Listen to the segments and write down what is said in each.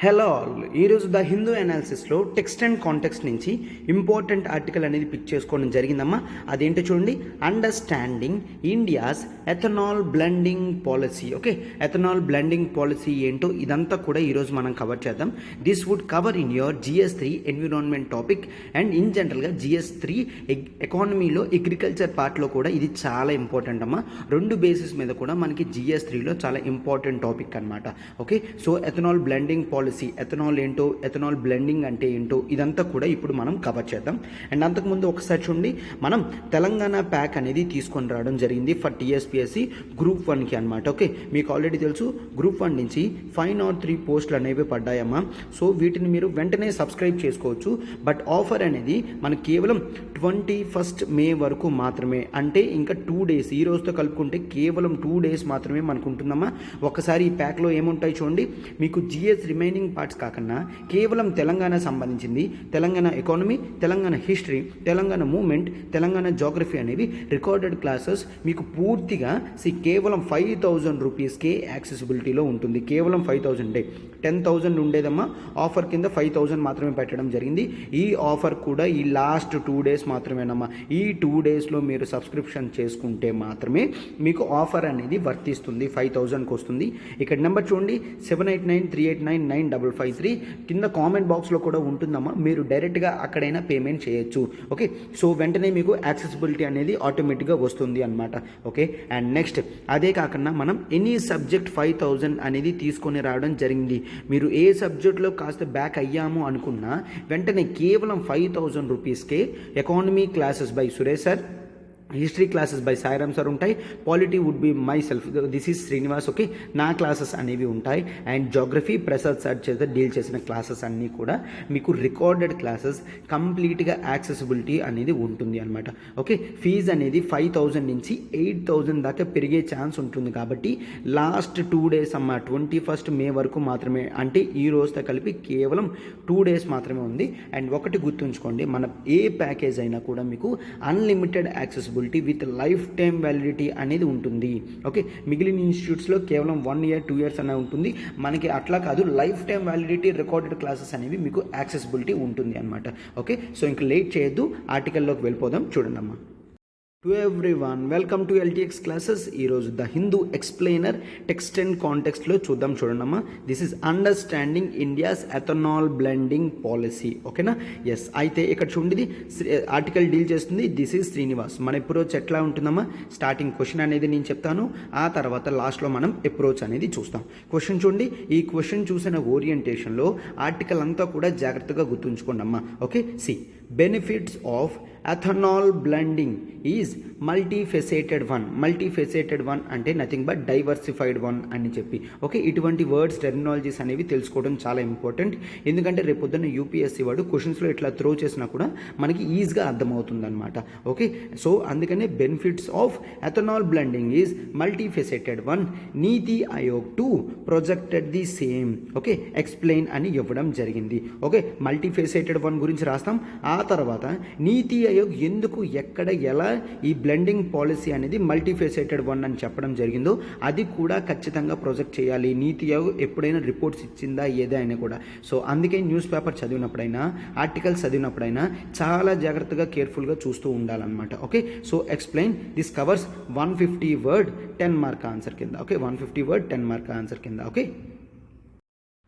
Hello all, ఈరోజు the Hindu అనాలిసిస్లో text and context నుంచి ఇంపార్టెంట్ ఆర్టికల్ అనేది పిక్ చేసుకోవడం జరిగిందమ్మా. అదేంటో చూడండి, understanding India's ethanol blending policy. Okay, ethanol blending policy ఏంటో ఇదంతా కూడా ఈరోజు మనం కవర్ చేద్దాం. This would cover in your GS3 environment topic and in జనరల్గా GS3 ఎకానమీలో అగ్రికల్చర్ పార్ట్లో కూడా ఇది చాలా ఇంపార్టెంట్ అమ్మా. రెండు బేసిస్ మీద కూడా మనకి GS3లో చాలా ఇంపార్టెంట్ టాపిక్ అనమాట. Okay, so ethanol blending policy, ethanol ఏంటో, ఎథనాల్ బ్లెండింగ్ అంటే ఏంటో ఇదంతా కూడా ఇప్పుడు మనం కవర్ చేద్దాం. అండ్ అంతకుముందు ఒకసారి చూడండి, మనం తెలంగాణ ప్యాక్ అనేది తీసుకొని రావడం జరిగింది ఫర్ TSPSC గ్రూప్ 1కి అనమాట. ఓకే, మీకు ఆల్రెడీ తెలుసు గ్రూప్ 1 నుంచి 503 పోస్టులు అనేవి పడ్డాయమ్మా. సో వీటిని మీరు వెంటనే సబ్స్క్రైబ్ చేసుకోవచ్చు. బట్ ఆఫర్ అనేది మనకు కేవలం 21 మే వరకు మాత్రమే, అంటే ఇంకా 2 days, ఈ రోజుతో కలుపుకుంటే కేవలం 2 days మాత్రమే మనకు ఉంటుందమ్మా. ఒకసారి ఈ ప్యాక్లో ఏముంటాయి చూడండి, మీకు GS రిమైనింగ్ పార్ట్స్ కాకుండా కేవలం తెలంగాణ సంబంధించింది, Telangana economy, Telangana history, Telangana movement, Telangana geography అనేవి రికార్డెడ్ క్లాసెస్ మీకు పూర్తిగా కేవలం 5,000 రూపీస్కే యాక్సెసిబిలిటీలో ఉంటుంది. కేవలం 5,000, 10,000 ఉండేదమ్మా. ఆఫర్ కింద 5,000 మాత్రమే పెట్టడం జరిగింది. ఈ ఆఫర్ కూడా ఈ లాస్ట్ 2 days మాత్రమేనమ్మా. ఈ 2 daysలో మీరు సబ్స్క్రిప్షన్ చేసుకుంటే మాత్రమే మీకు ఆఫర్ అనేది వర్తిస్తుంది, 5,000కి వస్తుంది. ఇక్కడ నెంబర్ చూడండి, 7893899553 కింద కామెంట్ బాక్స్లో కూడా ఉంటుందమ్మా. మీరు డైరెక్ట్గా అక్కడైనా పేమెంట్ చేయొచ్చు. ఓకే, సో వెంటనే మీకు యాక్సెసిబిలిటీ అనేది ఆటోమేటిక్గా వస్తుంది అనమాట. ఓకే, అండ్ నెక్స్ట్ అదే కాకుండా మనం ఎనీ సబ్జెక్ట్ 5,000 అనేది తీసుకొని రావడం జరిగింది. మీరు ఏ సబ్జెక్ట్లో కాస్త బ్యాక్ అయ్యాము అనుకున్నా వెంటనే కేవలం 5,000 రూపీస్కే economy classes by Suresh sir, history classes by Sairam sir ఉంటాయి, polity would be myself, this is Srinivas. Okay, నా క్లాసెస్ అనేవి ఉంటాయి. అండ్ జాగ్రఫీ ప్రసాద్ సార్ చేత డీల్ చేసిన క్లాసెస్ అన్నీ కూడా మీకు రికార్డెడ్ క్లాసెస్, కంప్లీట్గా యాక్సెసిబిలిటీ అనేది ఉంటుంది అనమాట. ఓకే, ఫీజు అనేది 5,000 నుంచి 8,000 దాకా పెరిగే ఛాన్స్ ఉంటుంది. కాబట్టి లాస్ట్ 2 days అమ్మ, 21 మే వరకు మాత్రమే, అంటే ఈ రోజుతో కలిపి కేవలం 2 days మాత్రమే ఉంది. అండ్ ఒకటి గుర్తుంచుకోండి, మన ఏ ప్యాకేజ్ అయినా కూడా మీకు unlimited accessibility with life time validity అనేది ఉంటుంది. ఓకే, మిగిలిన ఇన్స్టిట్యూట్స్లో కేవలం 1 year 2 years అనే ఉంటుంది. మనకి అట్లా కాదు, life time validity recorded classes అనేవి మీకు యాక్సెసిబిలిటీ ఉంటుంది అనమాట. ఓకే, సో ఇంకా లేట్ చేయొద్దు, ఆర్టికల్లోకి వెళ్ళిపోదాం. చూడండి అమ్మా. To everyone, welcome to LTX classes. ఈరోజు the Hindu explainer text and కాంటెక్స్ట్లో చూద్దాం. చూడండమ్మా, this is understanding India's ethanol blending policy. ఓకేనా? ఎస్, అయితే ఇక్కడ చూడండి, ఆర్టికల్ డీల్ చేస్తుంది దిస్ ఈజ్ శ్రీనివాస్. మన అప్రోచ్ ఎట్లా ఉంటుందమ్మా, స్టార్టింగ్ క్వశ్చన్ అనేది నేను చెప్తాను, ఆ తర్వాత లాస్ట్లో మనం అప్రోచ్ అనేది చూస్తాం. క్వశ్చన్ చూడండి, ఈ క్వశ్చన్ చూసిన ఓరియంటేషన్లో ఆర్టికల్ అంతా కూడా జాగ్రత్తగా గుర్తుంచుకోండి అమ్మా. Okay, see benefits of ethanol blending is multifaceted one అంటే నథింగ్ బట్ డైవర్సిఫైడ్ వన్ అని చెప్పి. ఓకే, ఇటువంటి వర్డ్స్, టెర్మినాలజీస్ అనేవి తెలుసుకోవడం చాలా ఇంపార్టెంట్. ఎందుకంటే రేపొద్దున్న UPSC వాడు క్వశ్చన్స్లో ఇట్లా త్రో చేసినా కూడా మనకి ఈజీగా అర్థమవుతుంది అనమాట. ఓకే, సో అందుకనే benefits of ethanol blending is multifaceted one, NITI Aayog 2 projected the same. Okay, explain అని ఇవ్వడం జరిగింది. ఓకే, మల్టీఫెసెటెడ్ వన్ గురించి రాస్తాం. ఆ తర్వాత నీతి ఆయోగ్ ఎందుకు, ఎక్కడ, ఎలా ఈ బ్లెండింగ్ పాలసీ అనేది మల్టీఫెసెటెడ్ వన్ అని చెప్పడం జరిగిందో అది కూడా ఖచ్చితంగా ప్రొజెక్ట్ చేయాలి. నీతి ఆయోగ్ ఎప్పుడైనా రిపోర్ట్స్ ఇచ్చిందా ఏదైనా కూడా. సో అందుకే న్యూస్ పేపర్ చదివినప్పుడైనా, ఆర్టికల్స్ చదివినప్పుడైనా చాలా జాగ్రత్తగా, కేర్ఫుల్గా చూస్తూ ఉండాలన్నమాట. Okay, so explain this covers 150 word 10 mark answer కింద. ఓకే, 150 word 10 mark ఆన్సర్ కింద. ఓకే,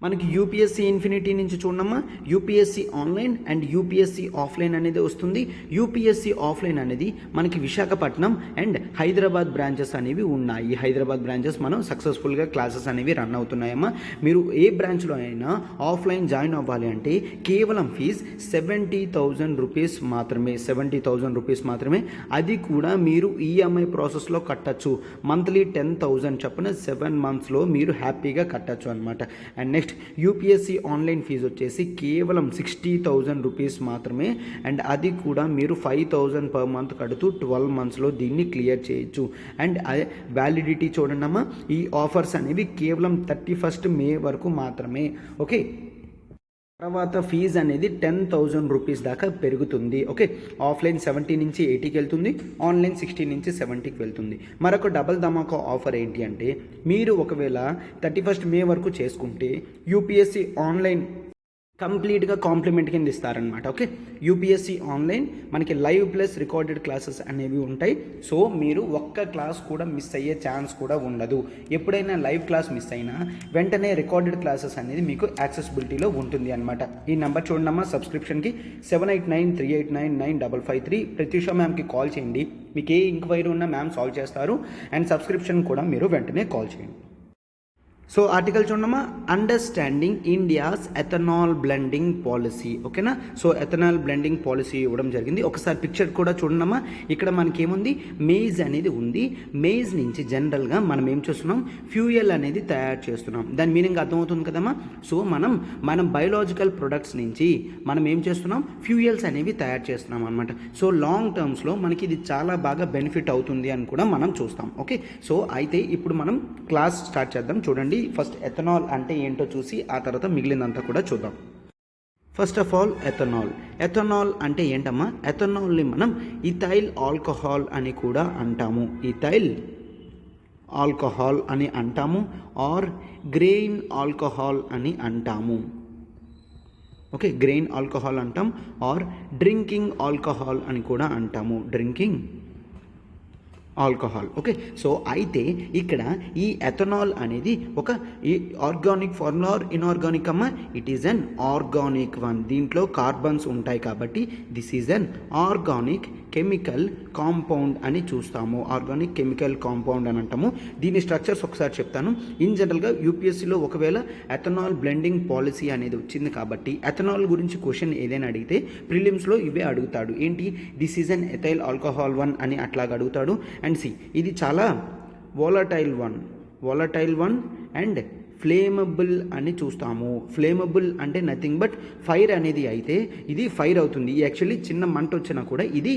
మనకి UPSC ఇన్ఫినిటీ నుంచి చూడమ్మా, UPSC online and UPSC offline అనేది వస్తుంది. UPSC ఆఫ్లైన్ అనేది మనకి విశాఖపట్నం అండ్ హైదరాబాద్ బ్రాంచెస్ అనేవి ఉన్నాయి. హైదరాబాద్ బ్రాంచెస్ మనం సక్సెస్ఫుల్గా క్లాసెస్ అనేవి రన్ అవుతున్నాయమ్మా. మీరు ఏ బ్రాంచ్లో అయినా ఆఫ్లైన్ జాయిన్ అవ్వాలి అంటే కేవలం ఫీజ్ 70,000 రూపీస్ మాత్రమే, 70,000 రూపీస్ మాత్రమే. అది కూడా మీరు EMI ప్రాసెస్లో కట్టచ్చు. మంత్లీ 10,000 చొప్పున 7 monthsలో మీరు హ్యాపీగా కట్టచ్చు అనమాట. And next UPSC online fees వచ్చేసి కేవలం 60,000 రూపీస్ మాత్రమే. అండ్ అది కూడా మీరు 5,000 per month కడుతూ 12 monthsలో దీన్ని క్లియర్ చేయొచ్చు. అండ్ అదే వ్యాలిడిటీ చూడండి అమ్మా, ఈ ఆఫర్స్ అనేవి కేవలం 31 మే వరకు మాత్రమే. ఓకే, తర్వాత ఫీజు అనేది 10,000 రూపీస్ దాకా పెరుగుతుంది. ఓకే, ఆఫ్లైన్ 70 నుంచి 80కి వెళ్తుంది, ఆన్లైన్ 60 నుంచి 70కి వెళ్తుంది. మరొక డబల్ ధమాకా ఆఫర్ ఏంటి అంటే, మీరు ఒకవేళ 31 మే వరకు చేసుకుంటే యూపీఎస్సీ ఆన్లైన్ కంప్లీట్గా కాంప్లిమెంట్ కింద ఇస్తారనమాట. ఓకే, యూపీఎస్సీ ఆన్లైన్ మనకి లైవ్ ప్లస్ రికార్డెడ్ క్లాసెస్ అనేవి ఉంటాయి. సో మీరు ఒక్క క్లాస్ కూడా మిస్ అయ్యే ఛాన్స్ కూడా ఉండదు. ఎప్పుడైనా లైవ్ క్లాస్ మిస్ అయినా వెంటనే రికార్డెడ్ క్లాసెస్ అనేది మీకు యాక్సెసిబిలిటీలో ఉంటుంది అనమాట. ఈ నెంబర్ చూడమ్మా, సబ్స్క్రిప్షన్కి 7893899553 ప్రత్యూష మ్యామ్కి కాల్ చేయండి. మీకు ఏ ఇంక్వైరీ ఉన్నా మ్యామ్ సాల్వ్ చేస్తారు. అండ్ సబ్స్క్రిప్షన్ కూడా మీరు వెంటనే కాల్ చేయండి. సో ఆర్టికల్ చూడమ్మా, understanding India's ethanol blending policy. ఓకేనా, సో ఎథనాల్ బ్లెండింగ్ పాలసీ ఇవ్వడం జరిగింది. ఒకసారి పిక్చర్ కూడా చూడమ్మా, ఇక్కడ మనకి ఏముంది, మేజ్ అనేది ఉంది. మేజ్ నుంచి జనరల్గా మనం ఏం చేస్తున్నాం, ఫ్యూయల్ అనేది తయారు చేస్తున్నాం. దాని మీనింగ్ అర్థమవుతుంది కదమ్మా. సో మనం బయోలాజికల్ ప్రొడక్ట్స్ నుంచి మనం ఏం చేస్తున్నాం, ఫ్యూయల్స్ అనేవి తయారు చేస్తున్నాం అనమాట. సో లాంగ్ టర్మ్స్లో మనకి ఇది చాలా బాగా బెనిఫిట్ అవుతుంది అని కూడా మనం చూస్తాం. ఓకే, సో అయితే ఇప్పుడు మనం క్లాస్ స్టార్ట్ చేద్దాం. చూడండి, ఫస్ట్ ఎథనాల్ అంటే ఏంటో చూసి ఆ తర్వాత మిగిలినంతా కూడా చూద్దాం. ఫస్ట్ ఆఫ్ ఆల్ ఎథనాల్ అంటే ఏంటమ్మా, ఎథనాల్ని మనం ఇథైల్ ఆల్కహాల్ అని కూడా అంటాము. ఇథైల్ ఆల్కహాల్ అని అంటాము, ఆర్ గ్రెయిన్ ఆల్కహాల్ అని అంటాము. ఓకే, గ్రెయిన్ ఆల్కహాల్ అంటాం, ఆర్ డ్రింకింగ్ ఆల్కహాల్ అని కూడా అంటాము. Drinking alcohol. ఓకే, సో అయితే ఇక్కడ ఈ ఎథనాల్ అనేది ఒక ఆర్గానిక్ ఫార్ములా ఆర్ ఇన్ఆర్గానిక్ అమ్మా, it is an organic one. దీంట్లో కార్బన్స్ ఉంటాయి కాబట్టి this is an organic chemical compound అని చూస్తాము. ఆర్గానిక్ కెమికల్ కాంపౌండ్ అని అంటాము. దీని స్ట్రక్చర్స్ ఒకసారి చెప్తాను. ఇన్ జనరల్గా యూపీఎస్సీలో ఒకవేళ ఎథనాల్ బ్లెండింగ్ పాలసీ అనేది వచ్చింది కాబట్టి ఎథనాల్ గురించి క్వశ్చన్ ఏదైనా అడిగితే ప్రిలిమ్స్లో ఇవే అడుగుతాడు. ఏంటి, this is an ethyl alcohol one అని అట్లాగా అడుగుతాడు. అండ్ సి, ఇది చాలా వాలటైల్ వన్ అండ్ ఫ్లేమబుల్ అని చూస్తాము. ఫ్లేమబుల్ అంటే నథింగ్ బట్ ఫైర్ అనేది అయితే ఇది ఫైర్ అవుతుంది. యాక్చువల్లీ చిన్న మంట వచ్చినా కూడా ఇది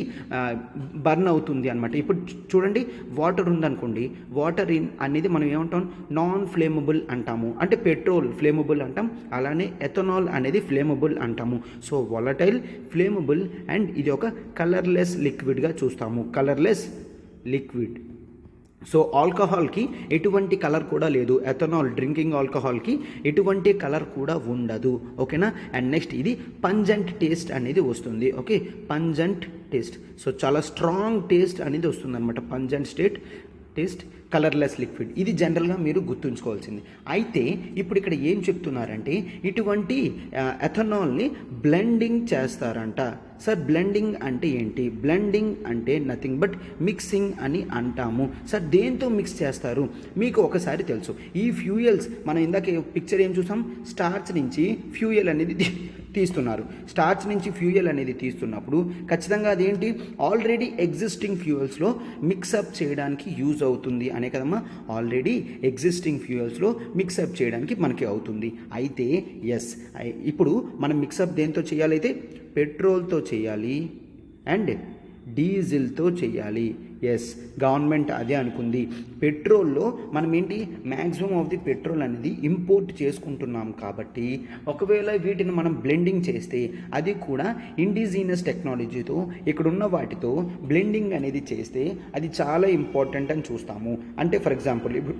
బర్న్ అవుతుంది అనమాట. ఇప్పుడు చూడండి, వాటర్ ఉందనుకోండి, వాటర్ అనేది మనం ఏమంటాం, నాన్ ఫ్లేమబుల్ అంటాము. అంటే పెట్రోల్ ఫ్లేమబుల్ అంటాం, అలానే ఎథనాల్ అనేది ఫ్లేమబుల్ అంటాము. సో వాలటైల్, ఫ్లేమబుల్ అండ్ ఇది ఒక కలర్లెస్ లిక్విడ్గా చూస్తాము. Colourless liquid. సో ఆల్కహాల్కి ఎటువంటి కలర్ కూడా లేదు. ఎథనాల్ డ్రింకింగ్ ఆల్కహాల్కి ఎటువంటి కలర్ కూడా ఉండదు. ఓకేనా, అండ్ నెక్స్ట్ ఇది పంజెంట్ టేస్ట్ అనేది వస్తుంది. Okay, pungent taste. సో చాలా స్ట్రాంగ్ టేస్ట్ అనేది వస్తుంది అనమాట. Pungent taste, colourless liquid. ఇది జనరల్గా మీరు గుర్తుంచుకోవాల్సింది. అయితే ఇప్పుడు ఇక్కడ ఏం చెప్తున్నారంటే, ఇటువంటి ఎథనాల్ని బ్లెండింగ్ చేస్తారంట. సార్ బ్లెండింగ్ అంటే ఏంటి? బ్లెండింగ్ అంటే నథింగ్ బట్ మిక్సింగ్ అని అంటాము. సార్ దేంతో మిక్స్ చేస్తారు? మీకు ఒకసారి తెలుసు, ఈ ఫ్యూయల్స్ మనం ఇందాక పిక్చర్ ఏం చూసాం, స్టార్చ్ నుంచి ఫ్యూయల్ అనేది తీస్తున్నారు. స్టార్చ్ నుంచి ఫ్యూయల్ అనేది తీస్తున్నప్పుడు ఖచ్చితంగా అదేంటి, ఆల్రెడీ ఎగ్జిస్టింగ్ ఫ్యూయల్స్లో మిక్సప్ చేయడానికి యూజ్ అవుతుంది అనే కదమ్మా. ఆల్రెడీ ఎగ్జిస్టింగ్ ఫ్యూయల్స్లో మిక్సప్ చేయడానికి మనకి అవుతుంది. అయితే ఎస్, ఇప్పుడు మనం మిక్సప్ దేంతో చేయాలైతే పెట్రోల్తో చేయాలి అండ్ డీజిల్తో చేయాలి. ఎస్, గవర్నమెంట్ అదే అనుకుంది. పెట్రోల్లో మనం ఏంటి, మ్యాక్సిమం ఆఫ్ ది పెట్రోల్ అనేది ఇంపోర్ట్ చేసుకుంటున్నాం కాబట్టి ఒకవేళ వీటిని మనం బ్లెండింగ్ చేస్తే, అది కూడా ఇండిజినస్ టెక్నాలజీతో ఇక్కడున్న వాటితో బ్లెండింగ్ అనేది చేస్తే అది చాలా ఇంపార్టెంట్ అని చూస్తాము. అంటే ఫర్ ఎగ్జాంపుల్ ఇప్పుడు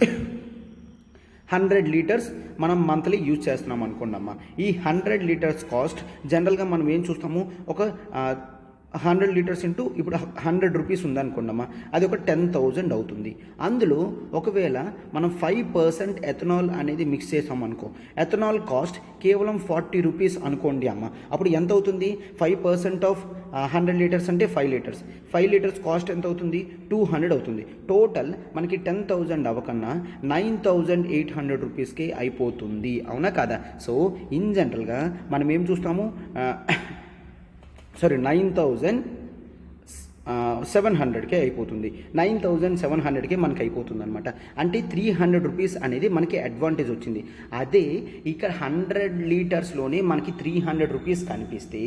100 లీటర్స్ మనం మంత్లీ యూజ్ చేస్తున్నాం అనుకోండమ్మా. ఈ 100 లీటర్స్ కాస్ట్ జనరల్గా మనం ఏం చూస్తాము, ఒక 100 లీటర్స్ ఇంటూ ఇప్పుడు 100 రూపీస్ ఉందనుకోండమ్మా, అది ఒక 10,000 అవుతుంది. అందులో ఒకవేళ మనం 5% ఎథనాల్ అనేది మిక్స్ చేసాం అనుకో, ఎథనాల్ కాస్ట్ కేవలం 40 రూపీస్ అనుకోండి అమ్మ. అప్పుడు ఎంత అవుతుంది, 5% ఆఫ్ 100 లీటర్స్ అంటే 5 లీటర్స్. 5 లీటర్స్ కాస్ట్ ఎంత అవుతుంది, 200 అవుతుంది. టోటల్ మనకి 10,000 అవ్వకన్నా 9,800 రూపీస్కే అయిపోతుంది. అవునా కాదా? సో ఇన్ జనరల్గా మనం ఏం చూస్తాము, 9,000 700కే అయిపోతుంది, 9700కే మనకి అయిపోతుంది అనమాట. అంటే 300 రూపీస్ అనేది మనకి అడ్వాంటేజ్ వచ్చింది. అదే ఇక్కడ 100 లీటర్స్లోనే మనకి 300 రూపీస్ కనిపిస్తే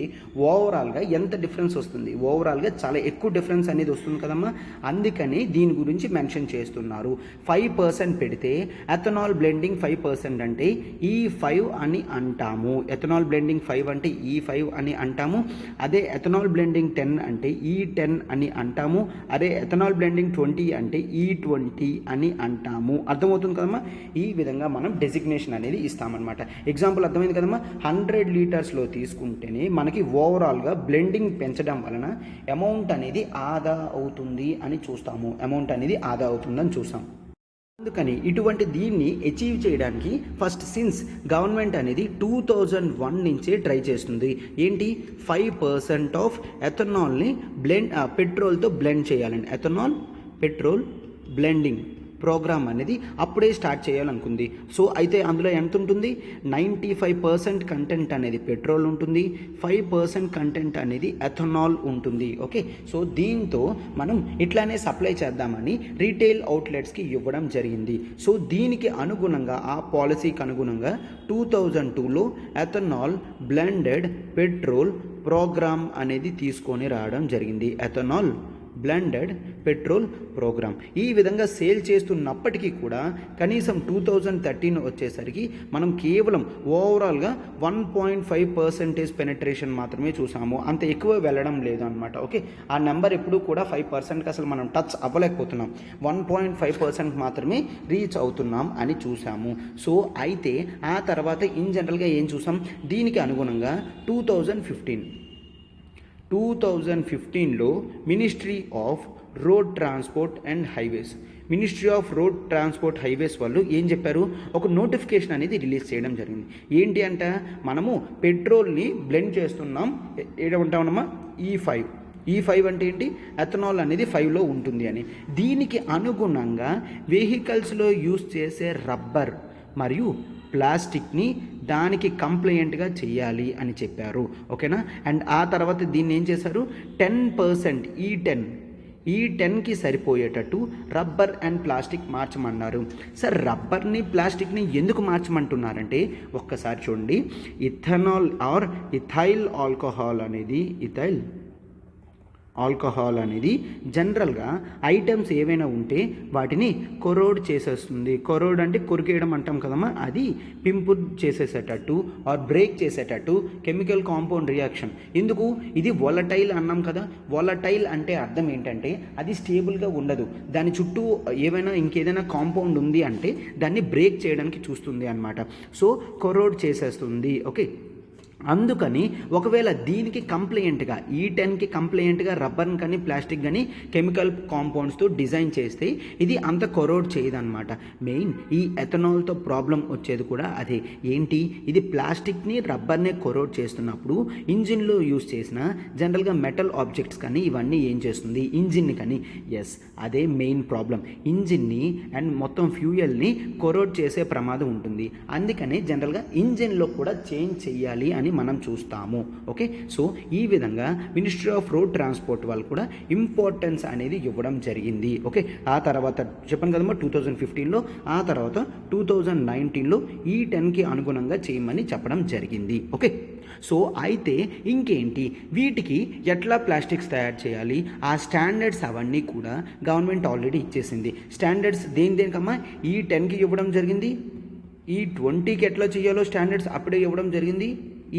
ఓవరాల్గా ఎంత డిఫరెన్స్ వస్తుంది? ఓవరాల్గా చాలా ఎక్కువ డిఫరెన్స్ అనేది వస్తుంది కదమ్మా. అందుకని దీని గురించి మెన్షన్ చేస్తున్నారు. 5% పెడితే ఎథనాల్ బ్లెండింగ్ 5% అంటే E5 అని అంటాము. ఎథనాల్ బ్లెండింగ్ 5 అంటే E5 అని అంటాము. అదే ఎథనాల్ బ్లెండింగ్ 10 అంటే E10 అని అంటాము. అదే ఎథనాల్ బ్లెండింగ్ 20 అంటే E20 అని అంటాము. అర్థమవుతుంది కదమ్మా. ఈ విధంగా మనం డెసిగ్నేషన్ అనేది ఇస్తామన్నమాట. ఎగ్జాంపుల్ అర్థమైంది కదమ్మా. 100 లీటర్స్లో తీసుకుంటేనే మనకి ఓవరాల్గా బ్లెండింగ్ పెంచడం వలన అమౌంట్ అనేది ఆదా అవుతుంది అని చూస్తాము. అమౌంట్ అనేది ఆదా అవుతుందని చూస్తాం. అందుకని ఇటువంటి దీన్ని అచీవ్ చేయడానికి ఫస్ట్ సిన్స్ గవర్నమెంట్ అనేది 2001 నుంచే ట్రై చేస్తుంది. ఏంటి? 5% ఆఫ్ ఎథనాల్ని పెట్రోల్తో బ్లెండ్ చేయాలండి. ఎథనాల్ పెట్రోల్ బ్లెండింగ్ ప్రోగ్రామ్ అనేది అప్పుడే స్టార్ట్ చేయాలనుకుంది. సో అయితే అందులో ఎంత ఉంటుంది? 95% కంటెంట్ అనేది పెట్రోల్ ఉంటుంది, 5% కంటెంట్ అనేది ఎథనాల్ ఉంటుంది. ఓకే, సో దీంతో మనం ఇట్లానే సప్లై చేద్దామని రీటైల్ అవుట్లెట్స్కి ఇవ్వడం జరిగింది. సో దీనికి అనుగుణంగా ఆ పాలసీకి అనుగుణంగా 2002లో ఎథనాల్ బ్లెండెడ్ పెట్రోల్ ప్రోగ్రామ్ అనేది తీసుకొని రావడం జరిగింది. ఎథనాల్ బ్లెండెడ్ పెట్రోల్ ప్రోగ్రామ్ ఈ విధంగా సేల్ చేస్తున్నప్పటికీ కూడా కనీసం 2013 వచ్చేసరికి మనం కేవలం ఓవరాల్గా 1.5% పెనట్రేషన్ మాత్రమే చూసాము. అంత ఎక్కువ వెళ్ళడం లేదు అనమాట. ఓకే, ఆ నెంబర్ ఎప్పుడు కూడా 5%కి అసలు మనం టచ్ అవ్వలేకపోతున్నాం. 1.5% మాత్రమే రీచ్ అవుతున్నాం అని చూసాము. సో అయితే ఆ తర్వాత ఇన్ జనరల్గా ఏం చూసాం? దీనికి అనుగుణంగా 2015లో ministry of road transport and highways వాళ్ళు ఏం చెప్పారు? ఒక నోటిఫికేషన్ అనేది రిలీజ్ చేయడం జరిగింది. ఏంటి అంటే మనము పెట్రోల్ని బ్లెండ్ చేస్తున్నాం, ఏమంటామన్నమా E5 అంటే ఏంటి? ఎథనాల్ అనేది 5లో ఉంటుంది అని. దీనికి అనుగుణంగా వెహికల్స్లో యూస్ చేసే రబ్బర్ మరియు ప్లాస్టిక్ని దానికి కంప్లైంట్గా చేయాలి అని చెప్పారు. ఓకేనా. అండ్ ఆ తర్వాత దీన్ని ఏం చేశారు? 10% E10కి సరిపోయేటట్టు రబ్బర్ అండ్ ప్లాస్టిక్ మార్చమన్నారు. సార్ రబ్బర్ని ప్లాస్టిక్ని ఎందుకు మార్చమంటున్నారంటే ఒక్కసారి చూడండి. ఇథనాల్ ఆర్ ఇథైల్ ఆల్కహాల్ అనేది జనరల్గా ఐటమ్స్ ఏవైనా ఉంటే వాటిని కొరోడ్ చేసేస్తుంది. కొరోడ్ అంటే కొరికేయడం అంటాం కదమ్మా. అది పింపుల్ చేసేసేటట్టు ఆర్ బ్రేక్ చేసేటట్టు కెమికల్ కాంపౌండ్ రియాక్షన్. ఎందుకు? ఇది వోలటైల్ అన్నాం కదా. వోలటైల్ అంటే అర్థం ఏంటంటే అది స్టేబుల్గా ఉండదు. దాని చుట్టూ ఏమైనా ఇంకేదైనా కాంపౌండ్ ఉంది అంటే దాన్ని బ్రేక్ చేయడానికి చూస్తుంది అన్నమాట. సో కొరోడ్ చేసేస్తుంది. ఓకే, అందుకని ఒకవేళ దీనికి కంప్లైంట్గా E10కి కంప్లైంట్గా రబ్బర్ని కానీ ప్లాస్టిక్ కానీ కెమికల్ కాంపౌండ్స్తో డిజైన్ చేస్తే ఇది అంత కొరోడ్ చేయదన్నమాట. మెయిన్ ఈ ఎథనాల్తో ప్రాబ్లం వచ్చేది కూడా అదే. ఏంటి? ఇది ప్లాస్టిక్ని రబ్బర్ని కొరోడ్ చేస్తున్నప్పుడు ఇంజిన్లో యూస్ చేసిన జనరల్గా మెటల్ ఆబ్జెక్ట్స్ కానీ ఇవన్నీ ఏం చేస్తుంది? ఇంజిన్ని కానీ. ఎస్, అదే మెయిన్ ప్రాబ్లం. ఇంజిన్ని అండ్ మొత్తం ఫ్యూయల్ని కొరోడ్ చేసే ప్రమాదం ఉంటుంది. అందుకని జనరల్గా ఇంజిన్లో కూడా చేంజ్ చేయాలి అని మనం చూస్తాము. ఓకే, సో ఈ విధంగా మినిస్ట్రీ ఆఫ్ రోడ్ ట్రాన్స్పోర్ట్ వాళ్ళు కూడా ఇంపార్టెన్స్ అనేది ఇవ్వడం జరిగింది. ఓకే, ఆ తర్వాత చెప్పాను కదమ్మా 2015లో, ఆ తర్వాత 2019లో E10కి అనుగుణంగా చేయమని చెప్పడం జరిగింది. ఓకే, సో అయితే ఇంకేంటి? వీటికి ఎట్లా ప్లాస్టిక్స్ తయారు చేయాలి? ఆ స్టాండర్డ్స్ అవన్నీ కూడా గవర్నమెంట్ ఆల్రెడీ ఇచ్చేసింది. స్టాండర్డ్స్ దేనికమ్మా? E10కి ఇవ్వడం జరిగింది. E20కి ఎట్లా చేయాలో స్టాండర్డ్స్ అప్పుడే ఇవ్వడం జరిగింది.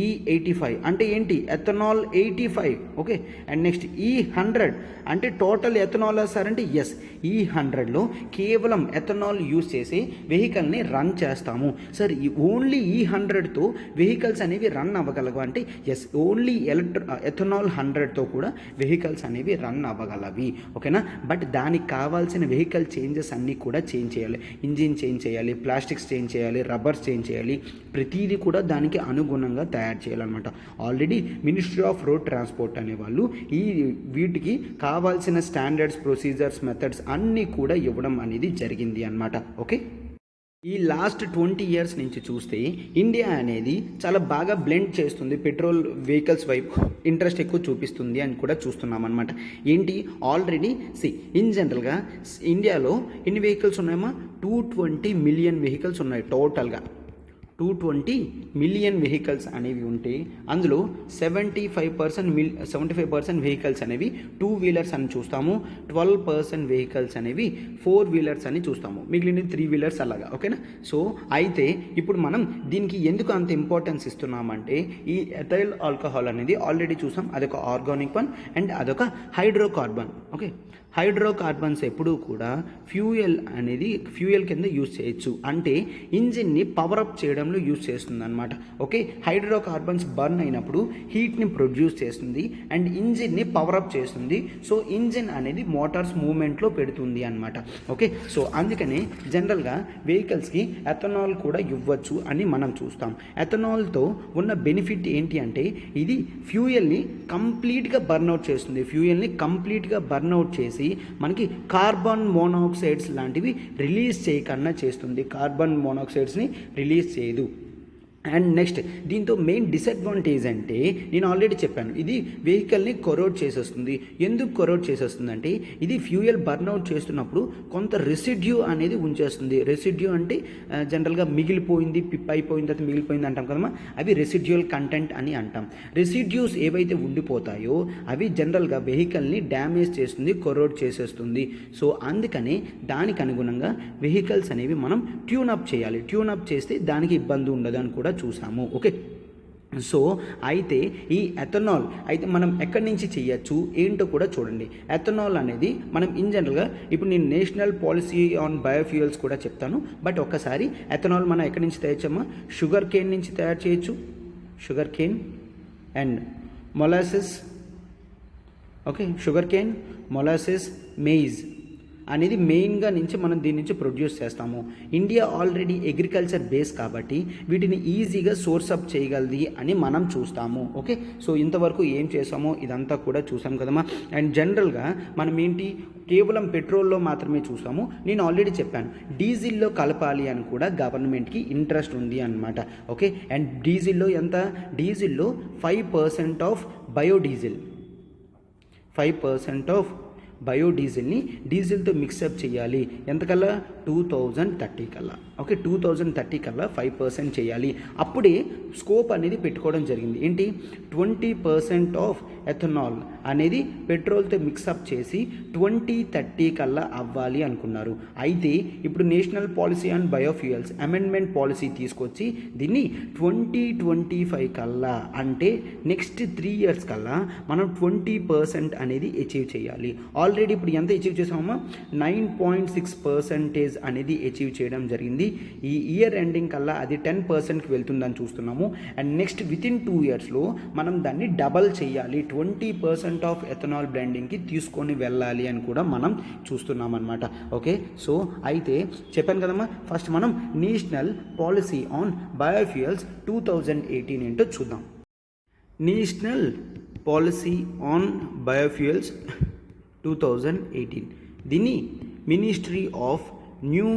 E85 అంటే ఏంటి? Ethanol 85. Okay, and next E100 అంటే టోటల్ ఎథనాల్ సారంటే ఎస్, E100లో కేవలం ఎథనాల్ యూస్ చేసి వెహికల్ని రన్ చేస్తాము. సార్ ఓన్లీ E100తో వెహికల్స్ అనేవి రన్ అవ్వగలవు అంటే ఎస్, ఓన్లీ ఎథనాల్ 100తో కూడా వెహికల్స్ అనేవి రన్ అవ్వగలవి. ఓకేనా. బట్ దానికి కావాల్సిన వెహికల్ చేంజెస్ అన్నీ కూడా చేంజ్ చేయాలి. ఇంజిన్ చేంజ్ చేయాలి, ప్లాస్టిక్స్ చేంజ్ చేయాలి, రబ్బర్స్ చేంజ్ చేయాలి. ప్రతిదీ కూడా దానికి అనుగుణంగా తయారు చేయాలన్నమాట. Already ministry of road transport అనేవాళ్ళు వీటికి కావాల్సిన స్టాండర్డ్స్, ప్రొసీజర్స్, మెథడ్స్ అన్నీ కూడా ఇవ్వడం అనేది జరిగింది అన్నమాట. ఓకే. ఈ లాస్ట్ 20 ఇయర్స్ నుంచి చూస్తే ఇండియా అనేది చాలా బాగా బ్లెండ్ చేస్తుంది, పెట్రోల్ వెహికల్స్ వైపు ఇంట్రెస్ట్ ఎక్కువ చూపిస్తుంది అని కూడా చూస్తున్నాం అనమాట. ఏంటి ఆల్రెడీ ఇన్ జనరల్గా ఇండియాలో ఎన్ని వెహికల్స్ ఉన్నాయమ్మా? 220 మిలియన్ వెహికల్స్ ఉన్నాయి టోటల్గా. 220 మిలియన్ వెహికల్స్ అనేవి ఉంటే అందులో 75% వెహికల్స్ అనేవి 2 వీలర్స్ అని చూస్తాము, 12% వెహికల్స్ అనేవి 4 వీలర్స్ అని చూస్తాము, మిగిలిన 3 వీలర్స్ అలాగా. ఓకేనా? సో అయితే ఇప్పుడు మనం దీనికి ఎందుకు అంత ఇంపార్టెన్స్ ఇస్తున్నామంటే ఈ ఎథైల్ ఆల్కహాల్ అనేది ఆల్రెడీ చూసాం, అదొక ఆర్గానిక్ వన్ అండ్ అదొక హైడ్రోకార్బన్. ఓకే, హైడ్రోకార్బన్స్ ఎప్పుడూ కూడా ఫ్యూయల్ కింద యూజ్ చేయొచ్చు, అంటే ఇంజిన్ని పవరప్ చేయడంలో యూజ్ చేస్తుంది అనమాట. ఓకే, హైడ్రోకార్బన్స్ బర్న్ అయినప్పుడు హీట్ని ప్రొడ్యూస్ చేస్తుంది అండ్ ఇంజిన్ని పవరప్ చేస్తుంది. సో ఇంజిన్ అనేది మోటార్స్ మూవ్మెంట్లో పెడుతుంది అనమాట. ఓకే, సో అందుకని జనరల్గా వెహికల్స్కి ఎథనాల్ కూడా ఇవ్వచ్చు అని మనం చూస్తాం. ఎథనాల్తో ఉన్న బెనిఫిట్ ఏంటి అంటే ఇది ఫ్యూయల్ని కంప్లీట్గా బర్న్అవుట్ చేస్తుంది. ఫ్యూయల్ని కంప్లీట్గా బర్న్అవుట్ చేసి మనకి కార్బన్ మోనాక్సైడ్స్ లాంటివి రిలీజ్ చేయకుండా చేస్తుంది. కార్బన్ మోనాక్సైడ్స్ని రిలీజ్ చేయదు. అండ్ నెక్స్ట్ దీంతో మెయిన్ డిసడ్వాంటేజ్ అంటే నేను ఆల్రెడీ చెప్పాను, ఇది వెహికల్ని కొరోడ్ చేసేస్తుంది. ఎందుకు కొరోడ్ చేసేస్తుంది అంటే ఇది ఫ్యూయల్ బర్న్అవుట్ చేస్తున్నప్పుడు కొంత రెసిడ్యూ అనేది ఉంచేస్తుంది. రెసిడ్యూ అంటే జనరల్గా మిగిలిపోయింది, పిప్ అయిపోయిన తర్వాత మిగిలిపోయింది అంటాం కదమ్మా, అవి రెసిడ్యువల్ కంటెంట్ అని అంటాం. రెసిడ్యూస్ ఏవైతే ఉండిపోతాయో అవి జనరల్గా వెహికల్ని డ్యామేజ్ చేస్తుంది, కొరోడ్ చేసేస్తుంది. సో అందుకని దానికి అనుగుణంగా వెహికల్స్ అనేవి మనం ట్యూనప్ చేయాలి. ట్యూనప్ చేస్తే దానికి ఇబ్బంది ఉండదు అని కూడా చూసాము. ఓకే, సో అయితే ఈ ఎథనాల్ అయితే మనం ఎక్కడి నుంచి చేయొచ్చు ఏంటో కూడా చూడండి. ఎథనాల్ అనేది మనం ఇన్ జనరల్గా ఇప్పుడు నేను నేషనల్ పాలసీ ఆన్ బయోఫ్యూయల్స్ కూడా చెప్తాను, బట్ ఒక్కసారి ఎథనాల్ మనం ఎక్కడి నుంచి తయారు షుగర్ కేన్ నుంచి తయారు చేయొచ్చు. Sugar cane and molasses. Okay, sugar cane, molasses, maize అనేది మెయిన్గా నుంచి మనం దీని నుంచి ప్రొడ్యూస్ చేస్తాము. ఇండియా ఆల్రెడీ అగ్రికల్చర్ బేస్ కాబట్టి వీటిని ఈజీగా సోర్స్ అప్ చేయగలది అని మనం చూస్తాము. ఓకే, సో ఇంతవరకు ఏం చేసామో ఇదంతా కూడా చూసాం కదమ్మా. అండ్ జనరల్గా మనం ఏంటి కేవలం పెట్రోల్లో మాత్రమే చూసాము. నేను ఆల్రెడీ చెప్పాను డీజిల్లో కలపాలి అని కూడా గవర్నమెంట్కి ఇంట్రెస్ట్ ఉంది అన్నమాట. ఓకే, అండ్ డీజిల్లో ఎంత? డీజిల్లో 5% ఆఫ్ బయోడీజిల్, 5% ఆఫ్ బయోడీజిల్ని డీజిల్తో మిక్సప్ చేయాలి. ఎంతకల్లా? 2030 కల్లా. ఓకే, 2030 కల్లా 5% చేయాలి. అప్పుడే స్కోప్ అనేది పెట్టుకోవడం జరిగింది. ఏంటి? 20% ఆఫ్ ఎథనాల్ అనేది పెట్రోల్తో మిక్సప్ చేసి 2030 కల్లా అవ్వాలి అనుకున్నారు. అయితే ఇప్పుడు national policy on biofuels amendment policy తీసుకొచ్చి దీన్ని 2025 కల్లా, అంటే నెక్స్ట్ 3 ఇయర్స్ కల్లా మనం 20% అనేది అచీవ్ చేయాలి. ఆల్రెడీ ఇప్పుడు ఎంత అచీవ్ చేసామమ్మా? 9.6% అనేది అచీవ్ చేయడం జరిగింది. ఈ ఇయర్ ఎండింగ్ కల్లా అది 10%కి వెళ్తుందని చూస్తున్నాము. అండ్ నెక్స్ట్ వితిన్ 2 ఇయర్స్లో మనం దాన్ని డబల్ చేయాలి, 20% ఆఫ్ ఎథనాల్ బ్లెండింగ్కి తీసుకొని వెళ్ళాలి అని కూడా మనం చూస్తున్నాం అనమాట. ఓకే, సో అయితే చెప్పాను కదమ్మా, ఫస్ట్ మనం నేషనల్ పాలసీ ఆన్ బయోఫ్యూయల్స్ 2018 ఏంటో చూద్దాం. నేషనల్ పాలసీ ఆన్ బయోఫ్యూయల్స్ 2018 దీన్ని ministry of new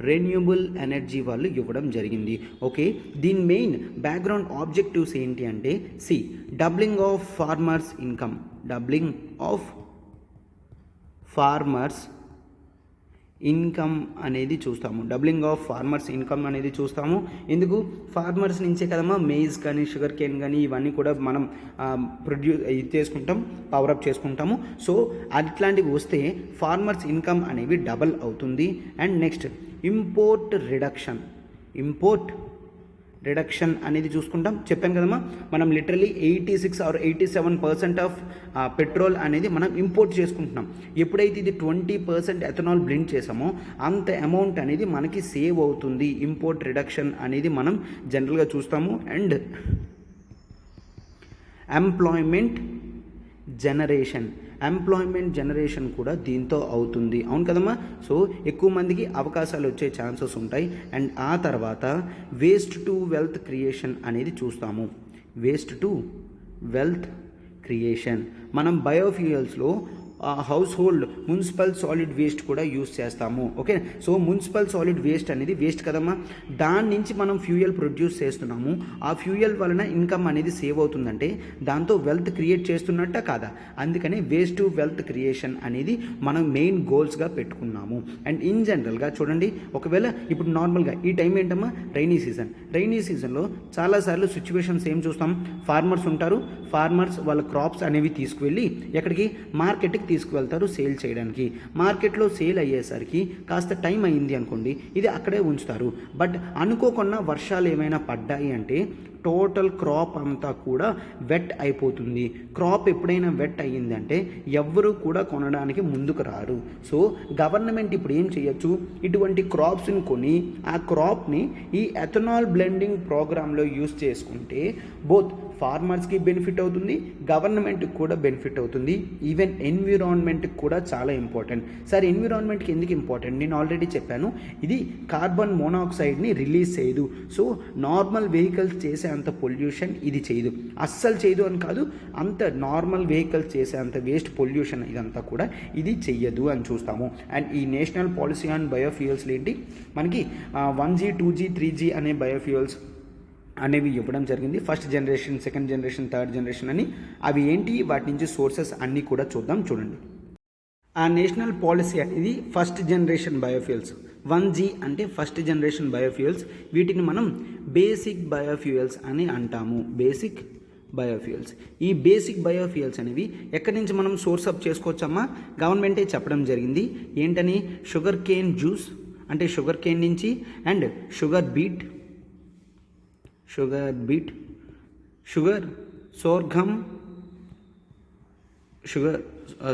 renewable energy వాళ్ళు ఇవ్వడం జరిగింది. ఓకే, దీని మెయిన్ బ్యాక్గ్రౌండ్ ఆబ్జెక్టివ్స్ ఏంటి అంటే doubling of farmers income, doubling of farmers income అనేది చూస్తాము. డబ్లింగ్ ఆఫ్ ఫార్మర్స్ ఇన్కమ్ అనేది చూస్తాము. ఎందుకు? ఫార్మర్స్ నుంచే కదమ్మా మెయిజ్ కానీ షుగర్ కేన్ కానీ ఇవన్నీ కూడా మనం ఇది చేసుకుంటాం, పవరప్ చేసుకుంటాము. సో అట్లాంటివి వస్తే ఫార్మర్స్ ఇన్కమ్ అనేవి డబల్ అవుతుంది. అండ్ నెక్స్ట్ ఇంపోర్ట్ రిడక్షన్ అనేది చూసుకుంటాం. చెప్పాను కదమ్మా, మనం లిటరలీ 86 or 87% ఆఫ్ పెట్రోల్ అనేది మనం ఇంపోర్ట్ చేసుకుంటున్నాం. ఎప్పుడైతే ఇది 20% ఎథనాల్ బ్లెండ్ చేసామో అంత అమౌంట్ అనేది మనకి సేవ్ అవుతుంది. ఇంపోర్ట్ రిడక్షన్ అనేది మనం జనరల్గా చూస్తాము. అండ్ ఎంప్లాయ్మెంట్ జనరేషన్ కూడా దీంతో అవుతుంది. అవును కదమ్మా. సో ఎక్కువ మందికి అవకాశాలు వచ్చే ఛాన్సెస్ ఉంటాయి. అండ్ ఆ తర్వాత వేస్ట్ టు వెల్త్ క్రియేషన్ అనేది చూస్తాము. వేస్ట్ టు వెల్త్ క్రియేషన్ మనం బయోఫ్యూయల్స్లో household municipal solid waste కూడా యూస్ చేస్తాము. Okay, so municipal solid waste అనేది వేస్ట్ కదమ్మా, దాని నుంచి మనం ఫ్యూయల్ ప్రొడ్యూస్ చేస్తున్నాము. ఆ ఫ్యూయల్ వలన ఇన్కమ్ అనేది సేవ్ అవుతుందంటే దాంతో వెల్త్ క్రియేట్ చేస్తున్నట్ట కాదా? అందుకని వేస్ట్ టు వెల్త్ క్రియేషన్ అనేది మనం మెయిన్ గోల్స్గా పెట్టుకున్నాము. అండ్ ఇన్ జనరల్గా చూడండి, ఒకవేళ ఇప్పుడు నార్మల్గా ఈ టైం ఏంటమ్మా, రైనీ సీజన్లో చాలాసార్లు సిచ్యువేషన్స్ ఏం చూస్తాం, ఫార్మర్స్ ఉంటారు, ఫార్మర్స్ వాళ్ళ క్రాప్స్ అనేవి తీసుకువెళ్ళి ఎక్కడికి, మార్కెట్కి తీసుకువెళ్తారు సేల్ చేయడానికి. మార్కెట్లో సేల్ అయ్యేసరికి కాస్త టైం అయింది అనుకోండి, ఇది అక్కడే ఉంచుతారు. బట్ అనుకోకుండా వర్షాలు ఏమైనా పడ్డాయి అంటే టోటల్ క్రాప్ అంతా కూడా వెట్ అయిపోతుంది. క్రాప్ ఎప్పుడైనా వెట్ అయ్యిందంటే ఎవ్వరూ కూడా కొనడానికి ముందుకు రారు. సో గవర్నమెంట్ ఇప్పుడు ఏం చేయొచ్చు, ఇటువంటి క్రాప్స్ని కొని ఆ క్రాప్ని ఈ ఎథనాల్ బ్లెండింగ్ ప్రోగ్రాంలో యూస్ చేసుకుంటే బోత్ ఫార్మర్స్కి బెనిఫిట్ అవుతుంది, గవర్నమెంట్కి కూడా బెనిఫిట్ అవుతుంది, ఈవెన్ ఎన్విరాన్మెంట్కి కూడా చాలా ఇంపార్టెంట్. సార్ ఎన్విరాన్మెంట్కి ఎందుకు ఇంపార్టెంట్, నేను ఆల్రెడీ చెప్పాను, ఇది కార్బన్ మోనాక్సైడ్ని రిలీజ్ చేయదు. సో నార్మల్ వెహికల్స్ చేసే అంత పొల్యూషన్ ఇది చేయదు, అస్సలు చేయదు అని కాదు, అంత నార్మల్ వెహికల్స్ చేసే అంత వేస్ట్ పొల్యూషన్ ఇదంతా కూడా ఇది చెయ్యదు అని చూస్తాము. అండ్ ఈ నేషనల్ పాలసీ ఆన్ బయోఫ్యూయల్స్లో ఏంటి, మనకి 1G 2G 3G అనే బయోఫ్యూయల్స్ అనేవి ఇవ్వడం జరిగింది. First generation, second generation, third generation అని. అవి ఏంటి, వాటి నుంచి సోర్సెస్ అన్నీ కూడా చూద్దాం. చూడండి, ఆ నేషనల్ పాలసీ అనేది ఫస్ట్ జనరేషన్ బయోఫ్యూయల్స్, 1G అంటే ఫస్ట్ జనరేషన్ బయోఫ్యూయల్స్, వీటిని మనం బేసిక్ బయోఫ్యూయల్స్ అని అంటాము. Basic biofuels. ఈ బేసిక్ బయోఫ్యూయల్స్ అనేవి ఎక్కడి నుంచి మనం సోర్స్ అప్ చేసుకోవచ్చమ్మా, గవర్నమెంటే చెప్పడం జరిగింది. ఏంటని, షుగర్ కేన్ జ్యూస్ అంటే షుగర్ కేన్ నుంచి, and sugar beet, sugar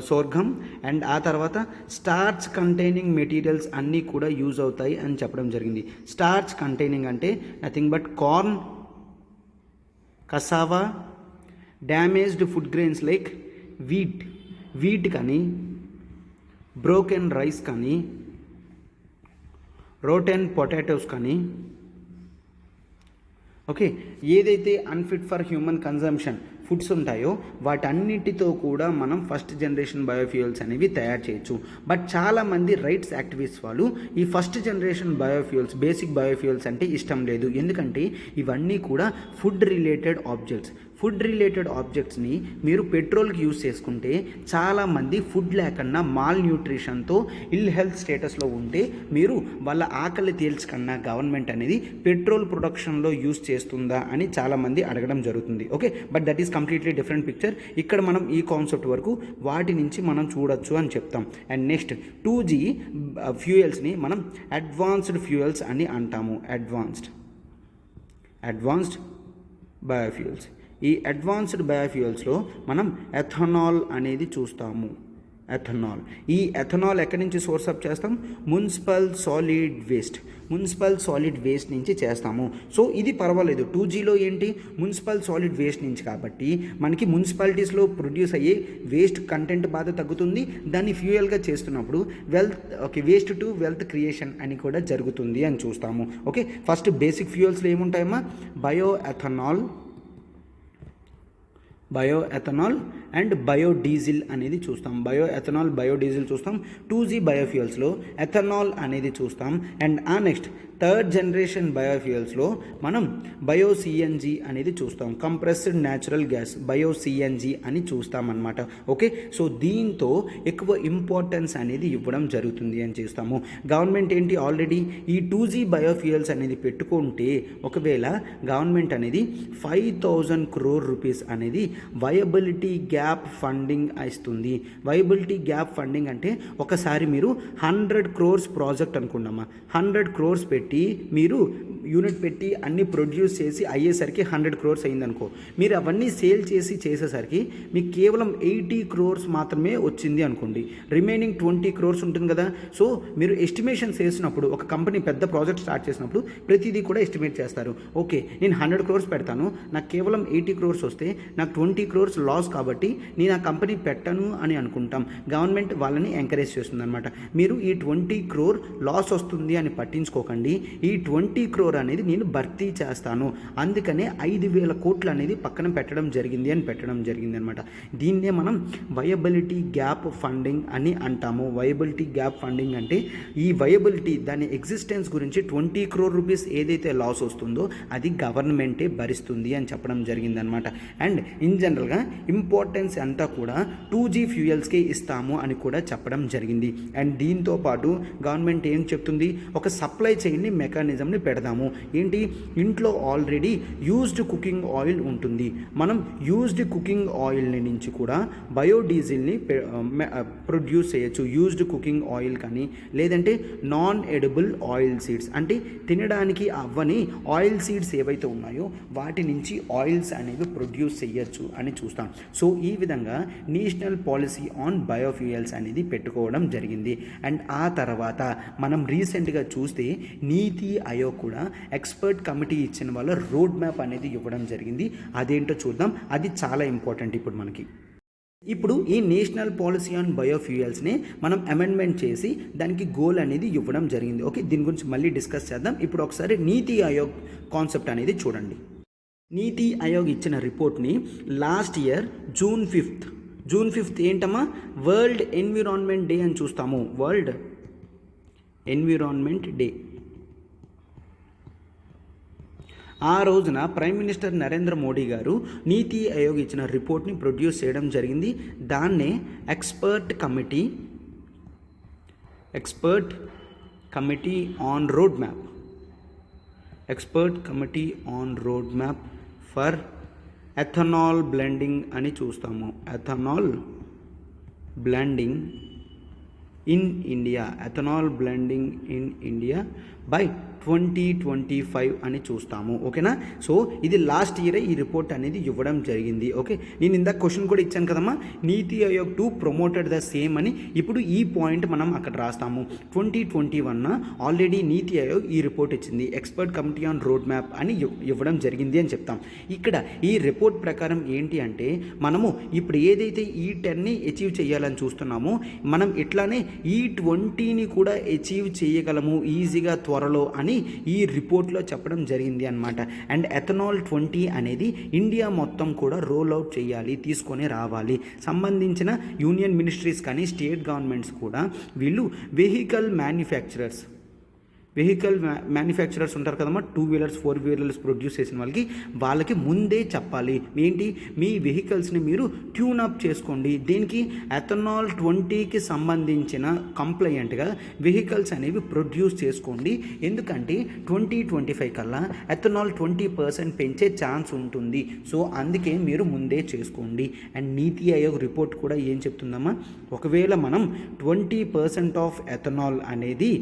sorghum and ఆ తర్వాత స్టార్చ్ కంటైనింగ్ మెటీరియల్స్ అన్నీ కూడా యూజ్ అవుతాయి అని చెప్పడం జరిగింది. స్టార్చ్ కంటైనింగ్ అంటే nothing but corn, cassava, damaged food grains like wheat కానీ, బ్రోకెన్ రైస్ కానీ, రోటెన్ పొటాటోస్ కానీ. ఓకే, ఏదైతే unfit for human consumption foods ఉంటాయో వాటన్నిటితో కూడా మనం ఫస్ట్ జనరేషన్ బయోఫ్యూయల్స్ అనేవి తయారు చేయొచ్చు. బట్ చాలామంది రైట్స్ యాక్టివిస్ట్ వాళ్ళు ఈ first generation biofuels, basic biofuels అంటే ఇష్టం లేదు. ఎందుకంటే ఇవన్నీ కూడా ఫుడ్ రిలేటెడ్ ఆబ్జెక్ట్స్ని మీరు పెట్రోల్కి యూజ్ చేసుకుంటే చాలామంది ఫుడ్ లేకన్నా మాల్ న్యూట్రిషన్తో ఇల్ హెల్త్ స్టేటస్లో ఉంటే మీరు వాళ్ళ ఆకలి తీర్చకన్నా గవర్నమెంట్ అనేది పెట్రోల్ ప్రొడక్షన్లో యూజ్ చేస్తుందా అని చాలామంది అడగడం జరుగుతుంది. Okay, but that is completely different picture. ఇక్కడ మనం ఈ కాన్సెప్ట్ వరకు వాటి నుంచి మనం చూడొచ్చు అని చెప్తాం. అండ్ నెక్స్ట్ 2G ఫ్యూయల్స్ని మనం అడ్వాన్స్డ్ ఫ్యూయల్స్ అని అంటాము. Advanced biofuels. ఈ అడ్వాన్స్డ్ బయోఫ్యూయల్స్లో మనం ఎథనాల్ అనేది చూస్తాము. ఈ ఎథనాల్ ఎక్కడి నుంచి సోర్స్ అప్ చేస్తాం, మున్సిపల్ సాలిడ్ వేస్ట్ నుంచి చేస్తాము. సో ఇది పర్వాలేదు. 2Gలో ఏంటి, మున్సిపల్ సాలిడ్ వేస్ట్ నుంచి కాబట్టి మనకి మున్సిపాలిటీస్లో ప్రొడ్యూస్ అయ్యే వేస్ట్ కంటెంట్ బాధ తగ్గుతుంది. దాన్ని ఫ్యూయల్గా చేస్తున్నప్పుడు వేస్ట్ టు వెల్త్ క్రియేషన్ అని కూడా జరుగుతుంది అని చూస్తాము. ఓకే, ఫస్ట్ బేసిక్ ఫ్యూయల్స్లో ఏముంటాయమ్మా, బయో ఎథనాల్ అండ్ బయోడీజిల్ అనేది చూస్తాం. బయోడీజిల్ చూస్తాం. 2G బయోఫ్యూయల్స్లో ఎథనాల్ అనేది చూస్తాం. అండ్ నెక్స్ట్ థర్డ్ జనరేషన్ బయోఫ్యూయల్స్లో మనం బయో-CNG అనేది చూస్తాం. కంప్రెస్డ్ న్యాచురల్ గ్యాస్ బయో-CNG అని చూస్తాం అన్నమాట. ఓకే, సో దీంతో ఎక్కువ ఇంపార్టెన్స్ అనేది ఇవ్వడం జరుగుతుంది అని చేస్తాము. గవర్నమెంట్ ఏంటి, ఆల్రెడీ ఈ 2G బయోఫ్యూయల్స్ అనేది పెట్టుకుంటే ఒకవేళ గవర్నమెంట్ అనేది 5,000 crore రూపీస్ అనేది వయబిలిటీ గ్యాప్ ఫండింగ్ ఇస్తుంది. వయబిలిటీ గ్యాప్ ఫండింగ్ అంటే ఒకసారి మీరు 100 crores ప్రాజెక్ట్ అనుకున్నామా, 100 crores పెట్టి మీరు యూనిట్ పెట్టి అన్ని ప్రొడ్యూస్ చేసి అయ్యేసరికి 100 crores అయిందనుకో, మీరు అవన్నీ సేల్ చేసేసరికి మీకు కేవలం 80 crores మాత్రమే వచ్చింది అనుకోండి. రిమైనింగ్ 20 crores ఉంటుంది కదా. సో మీరు ఎస్టిమేషన్స్ వేసినప్పుడు, ఒక కంపెనీ పెద్ద ప్రాజెక్ట్ స్టార్ట్ చేసినప్పుడు ప్రతిదీ కూడా ఎస్టిమేట్ చేస్తారు. ఓకే, నేను 100 crores పెడతాను, నాకు కేవలం 80 crores వస్తే నాకు 20 crores లాస్ కాబట్టి నేను ఆ కంపెనీ పెట్టను అని అనుకుంటాం. గవర్నమెంట్ వాళ్ళని ఎంకరేజ్ చేస్తుంది అనమాట. మీరు ఈ 20 crore లాస్ వస్తుంది అని పట్టించుకోకండి, ఈ 20 crore అనేది నేను భర్తీ చేస్తాను, అందుకనే 5,000 కోట్లు అనేది పక్కన పెట్టడం జరిగింది అనమాట. దీన్నే మనం వయబిలిటీ గ్యాప్ ఫండింగ్ అని అంటాము. వయబిలిటీ గ్యాప్ ఫండింగ్ అంటే ఈ వయబిలిటీ దాని ఎగ్జిస్టెన్స్ గురించి 20 crore రూపీస్ ఏదైతే లాస్ వస్తుందో అది గవర్నమెంటే భరిస్తుంది అని చెప్పడం జరిగిందనమాట. అండ్ ఇన్ జనరల్గా ఇంపార్టెన్స్ అంతా కూడా 2G ఫ్యూయల్స్కే ఇస్తాము అని కూడా చెప్పడం జరిగింది. అండ్ దీంతో పాటు గవర్నమెంట్ ఏం చెప్తుంది, ఒక సప్లై చైన్ని మెకానిజంని పెడదాము. ఏంటి, ఇంట్లో ఆల్రెడీ యూజ్డ్ కుకింగ్ ఆయిల్ ఉంటుంది, మనం యూజ్డ్ కుకింగ్ ఆయిల్ నుంచి కూడా బయోడీజిల్ని ప్రొడ్యూస్ చేయొచ్చు. యూజ్డ్ కుకింగ్ ఆయిల్ కానీ లేదంటే నాన్ ఎడిబుల్ ఆయిల్ సీడ్స్ అంటే తినడానికి అవ్వని ఆయిల్ సీడ్స్ ఏవైతే ఉన్నాయో వాటి నుంచి ఆయిల్స్ అనేవి ప్రొడ్యూస్ చేయొచ్చు అని చూస్తాం. సో ఈ విధంగా నేషనల్ పాలసీ ఆన్ బయోఫ్యూయల్స్ అనేది పెట్టుకోవడం జరిగింది. అండ్ ఆ తర్వాత మనం రీసెంట్గా చూస్తే నీతి ఆయోగ్ కూడా ఎక్స్పర్ట్ కమిటీ ఇచ్చిన వాళ్ళ రోడ్ మ్యాప్ అనేది ఇవ్వడం జరిగింది. అదేంటో చూద్దాం, అది చాలా ఇంపార్టెంట్ ఇప్పుడు మనకి. ఇప్పుడు ఈ నేషనల్ పాలసీ ఆన్ బయోఫ్యూయల్స్ని మనం అమెండ్మెంట్ చేసి దానికి గోల్ అనేది ఇవ్వడం జరిగింది. ఓకే, దీని గురించి మళ్ళీ డిస్కస్ చేద్దాం. ఇప్పుడు ఒకసారి నీతి ఆయోగ్ కాన్సెప్ట్ అనేది చూడండి. నీతి ఆయోగ్ ఇచ్చిన రిపోర్ట్ని లాస్ట్ ఇయర్ జూన్ 5th ఏంటమ్మా, వరల్డ్ ఎన్విరాన్మెంట్ డే అని చూస్తాము. వరల్డ్ ఎన్విరాన్మెంట్ డే ఆ రోజున ప్రైమ్ మినిస్టర్ నరేంద్ర మోడీ గారు నీతి ఆయోగ్ ఇచ్చిన రిపోర్ట్ని ప్రొడ్యూస్ చేయడం జరిగింది. దాన్నే expert committee on road map for ethanol blending అని చూస్తాము. Ethanol blending in India by 2025 అని చూస్తాము. ఓకేనా, సో ఇది లాస్ట్ ఇయరే ఈ రిపోర్ట్ అనేది ఇవ్వడం జరిగింది. ఓకే, నేను ఇందాక క్వశ్చన్ కూడా ఇచ్చాను కదమ్మా, నీతి ఆయోగ్ 2 ప్రమోటెడ్ ద సేమ్ అని. ఇప్పుడు ఈ పాయింట్ మనం అక్కడ రాస్తాము. 2021 ఆల్రెడీ నీతి ఆయోగ్ ఈ రిపోర్ట్ ఇచ్చింది, expert committee on road map అని ఇవ్వడం జరిగింది అని చెప్తాం. ఇక్కడ ఈ రిపోర్ట్ ప్రకారం ఏంటి అంటే మనము ఇప్పుడు ఏదైతే ఈ 10ని అచీవ్ చేయాలని చూస్తున్నామో మనం ఇట్లానే ఈ 20ని కూడా అచీవ్ చేయగలము ఈజీగా త్వరలో అని ఈ రిపోర్ట్లో చెప్పడం జరిగింది అనమాట. అండ్ ఎథనాల్ 20 అనేది ఇండియా మొత్తం కూడా రోల్ అవుట్ చేయాలి, తీసుకొని రావాలి. సంబంధించిన యూనియన్ మినిస్ట్రీస్ కానీ స్టేట్ గవర్నమెంట్స్ కూడా వీళ్ళు వెహికల్ మ్యానుఫ్యాక్చరర్స్ ఉంటారు కదమ్మా, 2 వీలర్స్ 4 వీలర్స్ ప్రొడ్యూస్ చేసిన వాళ్ళకి ముందే చెప్పాలి, ఏంటి మీ వెహికల్స్ని మీరు ట్యూన్అప్ చేసుకోండి. దీనికి ఎథనాల్ 20కి సంబంధించిన కంప్లైంట్గా వెహికల్స్ అనేవి ప్రొడ్యూస్ చేసుకోండి. ఎందుకంటే 2025 కల్లా ఎథనాల్ 20% పెంచే ఛాన్స్ ఉంటుంది. సో అందుకే మీరు ముందే చేసుకోండి. అండ్ నీతి ఆయోగ్ రిపోర్ట్ కూడా ఏం చెప్తుందమ్మా, ఒకవేళ మనం 20% ఆఫ్ ఎథనాల్ అనేది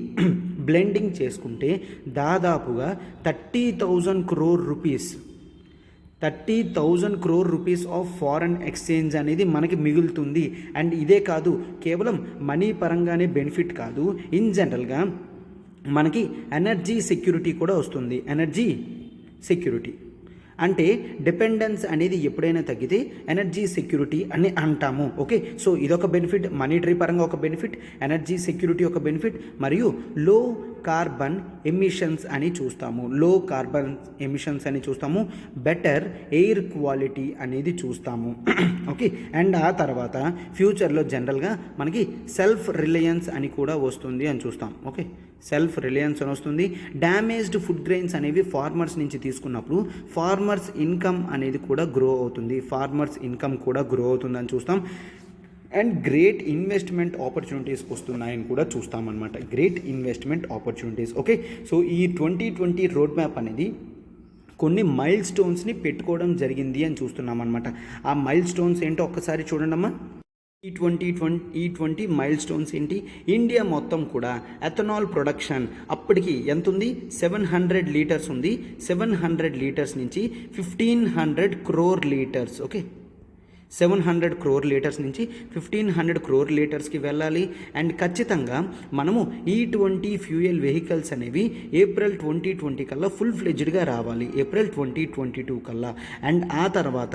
బ్లెండింగ్ చేసుకుంటే దాదాపుగా 30,000 crore rupees of foreign exchange అనేది మనకి మిగులుతుంది. అండ్ ఇదే కాదు, కేవలం మనీ పరంగానే బెనిఫిట్ కాదు, ఇన్ జనరల్గా మనకి ఎనర్జీ సెక్యూరిటీ కూడా వస్తుంది. ఎనర్జీ సెక్యూరిటీ అంటే డిపెండెన్స్ అనేది ఎప్పుడైనా తగ్గితే ఎనర్జీ సెక్యూరిటీ అని అంటాము. ఓకే, సో ఇదొక బెనిఫిట్, మానిటరీ పరంగా ఒక బెనిఫిట్, ఎనర్జీ సెక్యూరిటీ ఒక బెనిఫిట్, మరియు లో కార్బన్ ఎమిషన్స్ అని చూస్తాము. బెటర్ ఎయిర్ క్వాలిటీ అనేది చూస్తాము. ఓకే, అండ్ ఆ తర్వాత ఫ్యూచర్లో జనరల్గా మనకి సెల్ఫ్ రిలయన్స్ అని కూడా వస్తుంది అని చూస్తాం. ఓకే, సెల్ఫ్ రిలయన్స్ అని వస్తుంది. డ్యామేజ్డ్ ఫుడ్ గ్రెయిన్స్ అనేవి ఫార్మర్స్ నుంచి తీసుకున్నప్పుడు ఫార్మర్స్ ఇన్కమ్ అనేది కూడా గ్రో అవుతుంది, అని చూస్తాం. అండ్ గ్రేట్ ఇన్వెస్ట్మెంట్ ఆపర్చునిటీస్ వస్తున్నాయని కూడా చూస్తామన్నమాట. Great investment opportunities. Okay, so ఈ 2020 రోడ్ మ్యాప్ అనేది కొన్ని మైల్ స్టోన్స్ని పెట్టుకోవడం జరిగింది అని చూస్తున్నాం అనమాట. ఆ మైల్ స్టోన్స్ ఏంటో ఒక్కసారి చూడండమ్మా. ఈ 2020 మైల్ స్టోన్స్ ఏంటి, ఇండియా మొత్తం కూడా ఎథనాల్ ప్రొడక్షన్ అప్పటికి ఎంత ఉంది, 700 లీటర్స్ ఉంది. 700 లీటర్స్ నుంచి 1,500 crore litres. Okay, 700 crore litres నుంచి 1500 crore లీటర్స్కి వెళ్ళాలి. అండ్ ఖచ్చితంగా మనము E20 ఫ్యూయల్ వెహికల్స్ అనేవి ఏప్రిల్ 2020 కల్లా ఫుల్ ఫ్లెడ్జ్డ్గా రావాలి, ఏప్రిల్ 2022 కల్లా. అండ్ ఆ తర్వాత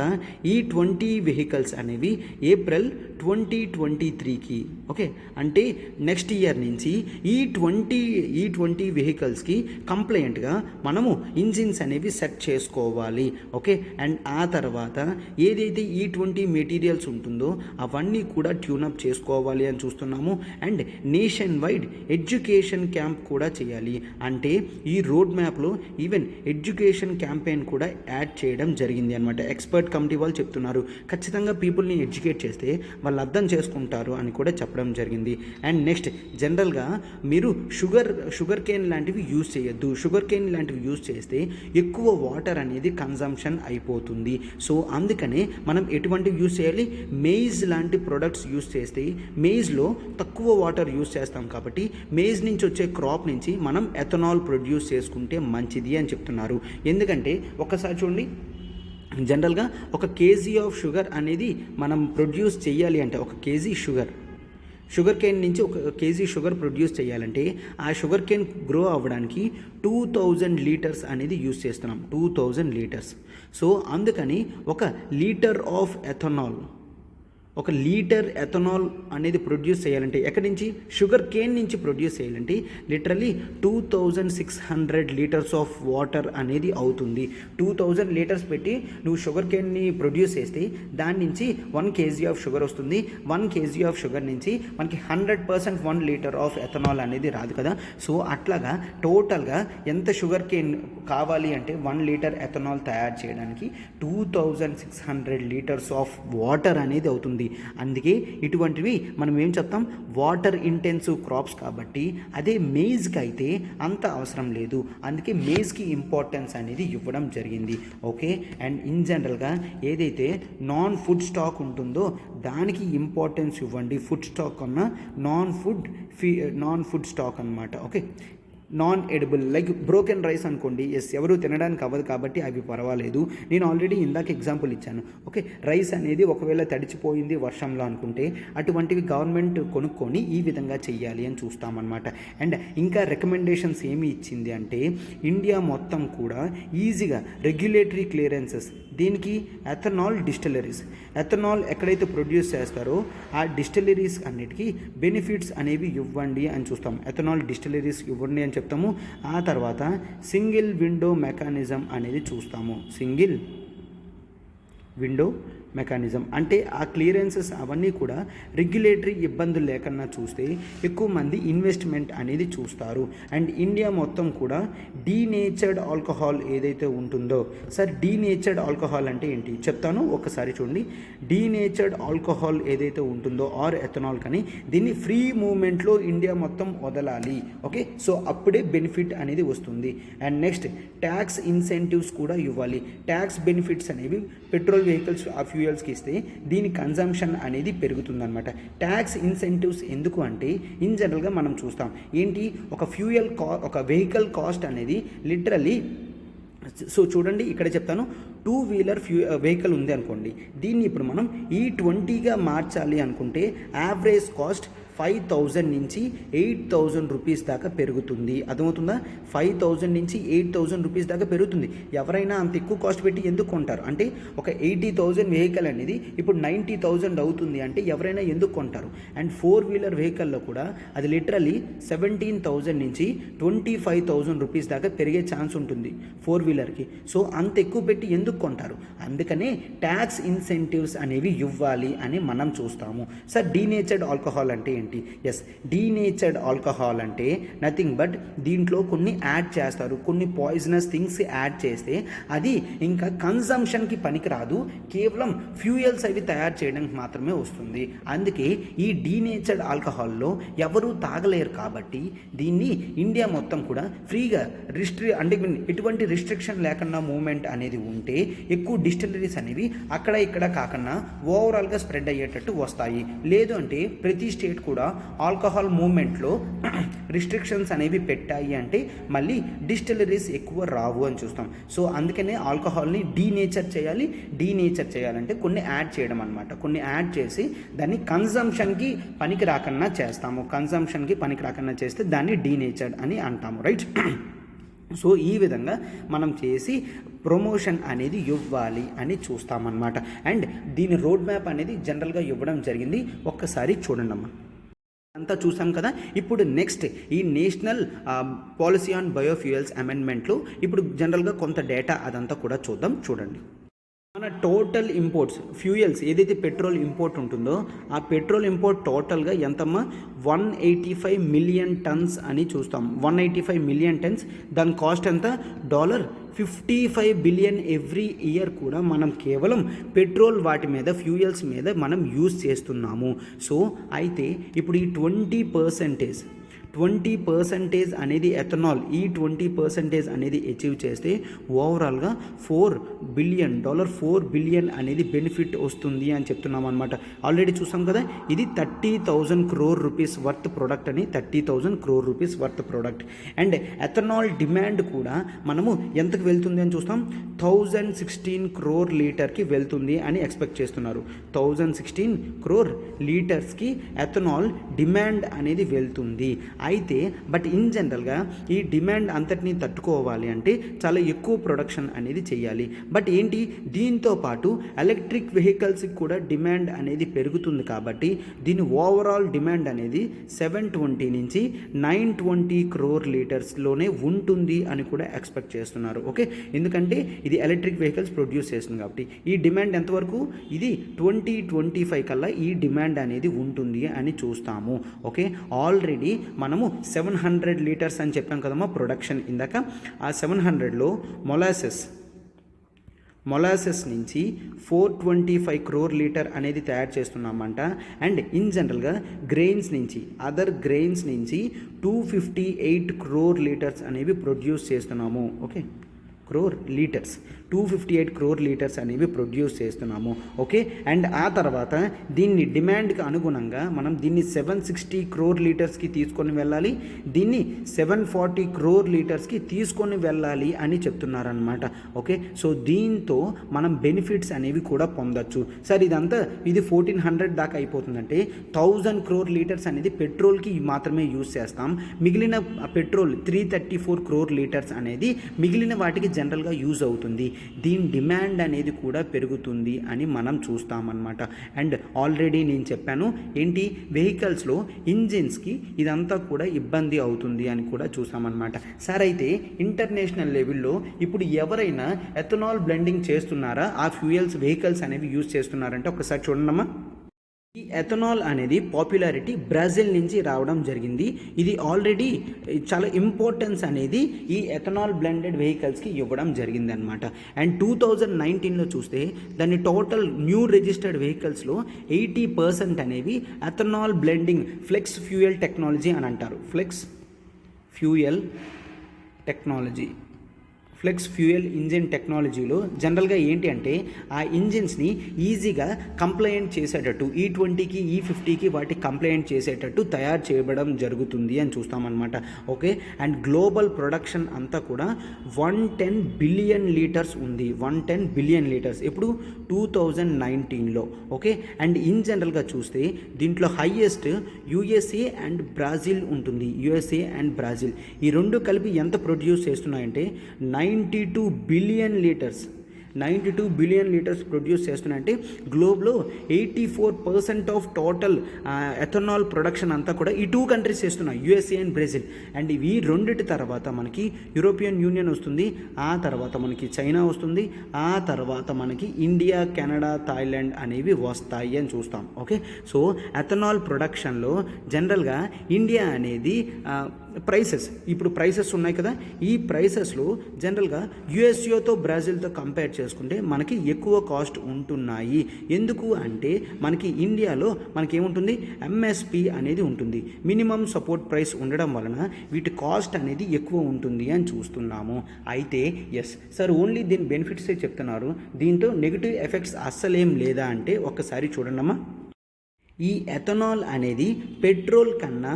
E20 వెహికల్స్ అనేవి ఏప్రిల్ 2023కి, ఓకే, అంటే నెక్స్ట్ ఇయర్ నుంచి ఈ ట్వంటీ వెహికల్స్కి కంప్లైంట్గా మనము ఇంజిన్స్ అనేవి సెట్ చేసుకోవాలి, ఓకే. అండ్ ఆ తర్వాత ఏదైతే E20 మెటీరియల్స్ ఉంటుందో అవన్నీ కూడా ట్యూనప్ చేసుకోవాలి అని చూస్తున్నాము. And nation wide education camp కూడా చేయాలి. అంటే ఈ రోడ్ మ్యాప్లో ఈవెన్ ఎడ్యుకేషన్ క్యాంపెయిన్ కూడా యాడ్ చేయడం జరిగింది అనమాట. ఎక్స్పర్ట్ కమిటీ వాళ్ళు చెప్తున్నారు ఖచ్చితంగా పీపుల్ని ఎడ్యుకేట్ చేస్తే వాళ్ళు అర్థం చేసుకుంటారు అని కూడా చెప్పడం జరిగింది. అండ్ నెక్స్ట్ జనరల్గా మీరు షుగర్ కేన్ లాంటివి యూజ్ చేయొద్దు. షుగర్ కేన్ లాంటివి యూజ్ చేస్తే ఎక్కువ వాటర్ అనేది కన్జంప్షన్ అయిపోతుంది. సో అందుకనే మనం ఎటువంటి యూజ్ చేయాలి, మేజ్ లాంటి ప్రొడక్ట్స్ యూజ్ చేస్తే మేజ్లో తక్కువ వాటర్ యూజ్ చేస్తాం కాబట్టి మేజ్ నుంచి వచ్చే క్రాప్ నుంచి మనం ఎథనాల్ ప్రొడ్యూస్ చేసుకుంటే మంచిది అని చెప్తున్నారు. ఎందుకంటే ఒక్కసారి చూడండి, జనరల్గా 1 kg ఆఫ్ షుగర్ అనేది మనం ప్రొడ్యూస్ చేయాలి అంటే 1 kg షుగర్ కేన్ నుంచి 1 kg షుగర్ ప్రొడ్యూస్ చేయాలంటే ఆ షుగర్ కేన్ గ్రో అవ్వడానికి 2000 లీటర్స్ అనేది యూజ్ చేస్తున్నాం, 2000 లీటర్స్. సో అందుకని 1 litre of ethanol, 1 litre ethanol అనేది ప్రొడ్యూస్ చేయాలంటే ఎక్కడి నుంచి, షుగర్ కేన్ నుంచి ప్రొడ్యూస్ చేయాలంటే లిటరలీ 2600 లీటర్స్ ఆఫ్ వాటర్ అనేది అవుతుంది. 2000 లీటర్స్ పెట్టి నువ్వు షుగర్ కేన్ని ప్రొడ్యూస్ చేస్తే దాని నుంచి 1 kg ఆఫ్ షుగర్ వస్తుంది. 1 kg ఆఫ్ షుగర్ నుంచి మనకి 100% 1 లీటర్ ఆఫ్ ఎథనాల్ అనేది రాదు కదా. సో అట్లాగా టోటల్గా ఎంత షుగర్ కేన్ కావాలి అంటే 1 లీటర్ ఎథనాల్ తయారు చేయడానికి 2600 లీటర్స్ ఆఫ్ వాటర్ అనేది అవుతుంది. అందుకే ఇటువంటివి మనం ఏం చెప్తాం, వాటర్ ఇంటెన్సివ్ క్రాప్స్ కాబట్టి. అదే మేజ్కి అయితే అంత అవసరం లేదు, అందుకే మేజ్కి ఇంపార్టెన్స్ అనేది ఇవ్వడం జరిగింది, ఓకే. అండ్ ఇన్ జనరల్గా ఏదైతే నాన్ ఫుడ్ స్టాక్ ఉంటుందో దానికి ఇంపార్టెన్స్ ఇవ్వండి. ఫుడ్ స్టాక్ కన్నా నాన్ ఫుడ్ స్టాక్ అన్నమాట, okay. Non edible like broken rice అనుకోండి, ఎవరు తినడానికి అవ్వదు కాబట్టి అవి పర్వాలేదు. నేను ఆల్రెడీ ఇందాక ఎగ్జాంపుల్ ఇచ్చాను, ఓకే. రైస్ అనేది ఒకవేళ తడిచిపోయింది వర్షంలో అనుకుంటే అటువంటివి గవర్నమెంట్ కొనుక్కొని ఈ విధంగా చెయ్యాలి అని చూస్తామన్నమాట. అండ్ ఇంకా రికమెండేషన్స్ ఏమి ఇచ్చింది అంటే ఇండియా మొత్తం కూడా ఈజీగా రెగ్యులేటరీ క్లియరెన్సెస్ దీనికి ఎథనాల్ ఎక్కడైతే ప్రొడ్యూస్ చేస్తారో ఆ డిస్టిలరీస్ అన్నిటికీ బెనిఫిట్స్ అనేవి ఇవ్వండి అని చూస్తాం. ఎథనాల్ డిస్టిలరీస్ ఇవ్వండి అని చెప్తాము. ఆ తర్వాత సింగిల్ విండో మెకానిజం అనేది చూస్తాము. సింగిల్ విండో మెకానిజం అంటే ఆ క్లియరెన్సెస్ అవన్నీ కూడా రెగ్యులేటరీ ఇబ్బందులు లేకుండా చూస్తే ఎక్కువ మంది ఇన్వెస్ట్మెంట్ అనేది చూస్తారు. అండ్ ఇండియా మొత్తం కూడా డీనేచర్డ్ ఆల్కహాల్ ఏదైతే ఉంటుందో, సార్ డీనేచర్డ్ ఆల్కహాల్ అంటే ఏంటి చెప్తాను ఒకసారి చూడండి. డీనేచర్డ్ ఆల్కహాల్ ఏదైతే ఉంటుందో ఆర్ ఎథనాల్ కానీ దీన్ని ఫ్రీ మూవ్మెంట్లో ఇండియా మొత్తం వదలాలి, ఓకే. సో అప్పుడే బెనిఫిట్ అనేది వస్తుంది. అండ్ నెక్స్ట్ ట్యాక్స్ ఇన్సెంటివ్స్ కూడా ఇవ్వాలి. ట్యాక్స్ బెనిఫిట్స్ అనేవి పెట్రోల్ వెహికల్స్ ఆ ఫ్యూయల్స్కి ఇస్తే దీని కన్జంప్షన్ అనేది పెరుగుతుందన్నమాట. ట్యాక్స్ ఇన్సెంటివ్స్ ఎందుకు అంటే ఇన్ జనరల్గా మనం చూస్తాం ఏంటి, ఒక వెహికల్ కాస్ట్ అనేది లిటరలీ, సో చూడండి ఇక్కడ చెప్తాను, 2 వీలర్ వెహికల్ ఉంది అనుకోండి, దీన్ని ఇప్పుడు మనం E20గా మార్చాలి అనుకుంటే యావరేజ్ కాస్ట్ 5000 నుంచి 8000 రూపీస్ దాకా పెరుగుతుంది. అర్థమవుతుందా? 5000 నుంచి 8000 రూపీస్ దాకా పెరుగుతుంది. ఎవరైనా అంత ఎక్కువ కాస్ట్ పెట్టి ఎందుకు కొంటారు అంటే ఒక 80,000 వెహికల్ అనేది ఇప్పుడు 90,000 అవుతుంది అంటే ఎవరైనా ఎందుకు కొంటారు. అండ్ 4 వీలర్ వెహికల్లో కూడా అది లిటరలీ 17,000 నుంచి 25,000 రూపీస్ దాకా పెరిగే ఛాన్స్ ఉంటుంది 4 వీలర్కి. సో అంత ఎక్కువ పెట్టి ఎందుకు కొంటారు, అందుకనే ట్యాక్స్ ఇన్సెంటివ్స్ అనేవి ఇవ్వాలి అని మనం చూస్తాము. సార్ డీనేచర్డ్ ఆల్కహాల్ అంటే ఏంటి? ఎస్, డీనేచర్డ్ ఆల్కహాల్ అంటే నథింగ్ బట్ దీంట్లో కొన్ని యాడ్ చేస్తారు, కొన్ని పాయిజనస్ థింగ్స్ యాడ్ చేస్తే అది ఇంకా కన్జంప్షన్కి పనికిరాదు, కేవలం ఫ్యూయల్స్ అవి తయారు చేయడానికి మాత్రమే వస్తుంది. అందుకే ఈ డీనేచర్డ్ ఆల్కహాల్లో ఎవరు తాగలేరు కాబట్టి దీన్ని ఇండియా మొత్తం కూడా ఫ్రీగా అంటే ఎటువంటి రిస్ట్రిక్షన్ లేకుండా మూవ్మెంట్ అనేది ఉంటే ఎక్కువ డిస్టిలరీస్ అనేవి అక్కడ ఇక్కడ కాకుండా ఓవరాల్గా స్ప్రెడ్ అయ్యేటట్టు వస్తాయి. లేదు అంటే ప్రతి స్టేట్ కూడా కూడా ఆల్కహాల్ మూవ్మెంట్లో రిస్ట్రిక్షన్స్ అనేవి పెట్టాయి అంటే మళ్ళీ డిస్టిలరీస్ ఎక్కువ రావు అని చూస్తాం. సో అందుకనే ఆల్కహాల్ని డీనేచర్ చేయాలంటే కొన్ని యాడ్ చేయడం అనమాట. కొన్ని యాడ్ చేసి దాన్ని కన్జంప్షన్కి పనికి రాకుండా చేస్తే దాన్ని డీనేచర్డ్ అని అంటాము, రైట్? సో ఈ విధంగా మనం చేసి ప్రమోషన్ అనేది ఇవ్వాలి అని చూస్తామన్నమాట. అండ్ దీని రోడ్ మ్యాప్ అనేది జనరల్గా ఇవ్వడం జరిగింది, ఒక్కసారి చూడండి అమ్మా. అంతా చూసాం కదా. ఇప్పుడు నెక్స్ట్ ఈ నేషనల్ పాలసీ ఆన్ బయోఫ్యూయల్స్ అమెండ్మెంట్లో ఇప్పుడు జనరల్గా కొంత డేటా అదంతా కూడా చూడండి. మన టోటల్ ఇంపోర్ట్స్ ఫ్యూయల్స్ ఏదైతే పెట్రోల్ ఇంపోర్ట్ ఉంటుందో ఆ పెట్రోల్ ఇంపోర్ట్ టోటల్గా ఎంతమ్మా 185 మిలియన్ టన్స్ అని చూస్తాం. 185 మిలియన్ టన్స్. దాని కాస్ట్ ఎంత? $55 బిలియన్ ఎవ్రీ ఇయర్ కూడా మనం కేవలం పెట్రోల్ వాటి మీద ఫ్యూయల్స్ మీద మనం యూజ్ చేస్తున్నాము. సో అయితే ఇప్పుడు ఈ 20% అనేది ఎథనాల్, ఈ 20% అనేది అచీవ్ చేస్తే ఓవరాల్గా $4 బిలియన్ అనేది బెనిఫిట్ వస్తుంది అని చెప్తున్నాం అనమాట. ఆల్రెడీ చూసాం కదా, ఇది 30,000 crore రూపీస్ వర్త్ ప్రోడక్ట్ అని, 30,000 crore rupees worth product. And ethanol demand కూడా మనము ఎంతకు వెళ్తుంది అని చూస్తాం, 1016 crore లీటర్కి వెళ్తుంది అని ఎక్స్పెక్ట్ చేస్తున్నారు. 1016 crore లీటర్స్కి ఎథనాల్ డిమాండ్ అనేది వెళ్తుంది. అయితే బట్ ఇన్ జనరల్గా ఈ డిమాండ్ అంతటినీ తట్టుకోవాలి అంటే చాలా ఎక్కువ ప్రొడక్షన్ అనేది చేయాలి. బట్ ఏంటి, దీంతో పాటు ఎలక్ట్రిక్ వెహికల్స్కి కూడా డిమాండ్ అనేది పెరుగుతుంది. కాబట్టి దీని ఓవరాల్ డిమాండ్ అనేది 720 నుంచి 920 crore లీటర్స్లోనే ఉంటుంది అని కూడా ఎక్స్పెక్ట్ చేస్తున్నారు. ఓకే, ఎందుకంటే ఇది ఎలక్ట్రిక్ వెహికల్స్ ప్రొడ్యూస్ చేస్తుంది కాబట్టి ఈ డిమాండ్ ఎంతవరకు, ఇది 2025 కల్లా ఈ డిమాండ్ అనేది ఉంటుంది అని చూస్తాము. ఓకే, ఆల్రెడీ మనము 700 లీటర్స్ అని చెప్పాం కదమ్మా ప్రొడక్షన్ ఇందాక. ఆ 700లో మొలాసెస్ నుంచి 425 crore లీటర్ అనేది తయారు చేస్తున్నామంట. అండ్ ఇన్ జనరల్గా అదర్ గ్రెయిన్స్ నుంచి 258 crore లీటర్స్ అనేవి ప్రొడ్యూస్ చేస్తున్నాము. ఓకే, 258 crore లీటర్స్ అనేవి ప్రొడ్యూస్ చేస్తున్నాము. ఓకే, అండ్ ఆ తర్వాత దీన్ని డిమాండ్కి అనుగుణంగా మనం దీన్ని 760 crore లీటర్స్కి తీసుకొని వెళ్ళాలి, దీన్ని 740 crore లీటర్స్కి తీసుకొని వెళ్ళాలి అని చెప్తున్నారనమాట. ఓకే, సో దీంతో మనం బెనిఫిట్స్ అనేవి కూడా పొందొచ్చు. సార్ ఇది 1400 దాకా అయిపోతుందంటే 1000 crore లీటర్స్ అనేది పెట్రోల్కి మాత్రమే యూజ్ చేస్తాం. మిగిలిన పెట్రోల్ 334 crore లీటర్స్ అనేది మిగిలిన వాటికి జనరల్గా యూజ్ అవుతుంది. దీని డిమాండ్ అనేది కూడా పెరుగుతుంది అని మనం చూస్తామన్నమాట. అండ్ ఆల్రెడీ నేను చెప్పాను ఏంటి, వెహికల్స్లో ఇంజిన్స్కి ఇదంతా కూడా ఇబ్బంది అవుతుంది అని కూడా చూసామన్నమాట. సార్ అయితే ఇంటర్నేషనల్ లెవెల్లో ఇప్పుడు ఎవరైనా ఎథనాల్ బ్లెండింగ్ చేస్తున్నారా, ఆ ఫ్యూయల్స్ వెహికల్స్ అనేవి యూజ్ చేస్తున్నారంటే ఒకసారి చూడండమ్మా. ఈ ఎథనాల్ అనేది పాపులారిటీ బ్రెజిల్ నుంచి రావడం జరిగింది. ఇది ఆల్రెడీ చాలా ఇంపార్టెన్స్ అనేది ఈ ఎథనాల్ బ్లెండెడ్ వెహికల్స్కి ఇవ్వడం జరిగింది అనమాట. అండ్ 2019లో చూస్తే దాని టోటల్ న్యూ రిజిస్టర్డ్ వెహికల్స్లో 80% అనేవి ethanol blending flex fuel technology అని అంటారు. ఫ్లెక్స్ ఫ్యూయల్ ఇంజిన్ టెక్నాలజీలో జనరల్గా ఏంటి అంటే ఆ ఇంజిన్స్ని ఈజీగా కంప్లైంట్ చేసేటట్టు E20కి E50కి వాటి కంప్లైంట్ చేసేటట్టు తయారు చేయడం జరుగుతుంది అని చూస్తామన్నమాట. ఓకే, అండ్ గ్లోబల్ ప్రొడక్షన్ అంతా కూడా 110 బిలియన్ లీటర్స్ ఉంది. 110 బిలియన్ లీటర్స్ ఇప్పుడు 2019లో. ఓకే, అండ్ ఇన్ జనరల్గా చూస్తే దీంట్లో హైయెస్ట్ USA అండ్ బ్రెజిల్ ఉంటుంది. USA అండ్ బ్రెజిల్ ఈ రెండు కలిపి ఎంత ప్రొడ్యూస్ చేస్తున్నాయంటే 92 బిలియన్ లీటర్స్ ప్రొడ్యూస్ చేస్తున్నాయంటే గ్లోబ్లో 84% ఆఫ్ టోటల్ ఎథనాల్ ప్రొడక్షన్ అంతా కూడా ఈ 2 కంట్రీస్ చేస్తున్నాయి, USA అండ్ బ్రెజిల్. అండ్ ఈ రెండిటి తర్వాత మనకి యూరోపియన్ యూనియన్ వస్తుంది, ఆ తర్వాత మనకి చైనా వస్తుంది, ఆ తర్వాత మనకి ఇండియా, కెనడా, థాయిలాండ్ అనేవి వస్తాయి అని చూస్తాం. ఓకే, సో ఎథనాల్ ప్రొడక్షన్లో జనరల్గా ఇండియా అనేది ఇప్పుడు ప్రైసెస్ ఉన్నాయి కదా, ఈ ప్రైసెస్లో జనరల్గా యుఎస్ఏతో బ్రెజిల్తో కంపేర్ చేసుకుంటే మనకి ఎక్కువ కాస్ట్ ఉంటున్నాయి. ఎందుకు అంటే మనకి ఇండియాలో మనకి ఏముంటుంది, MSP అనేది ఉంటుంది, మినిమం సపోర్ట్ ప్రైస్ ఉండడం వలన వీటి కాస్ట్ అనేది ఎక్కువ ఉంటుంది అని చూస్తున్నాము. అయితే ఎస్ సార్ ఓన్లీ దీని బెనిఫిట్సే చెప్తున్నారు, దీంతో నెగిటివ్ ఎఫెక్ట్స్ అస్సలేం లేదా అంటే ఒక్కసారి చూడండమ్మా. ఈ ఎథనాల్ అనేది పెట్రోల్ కన్నా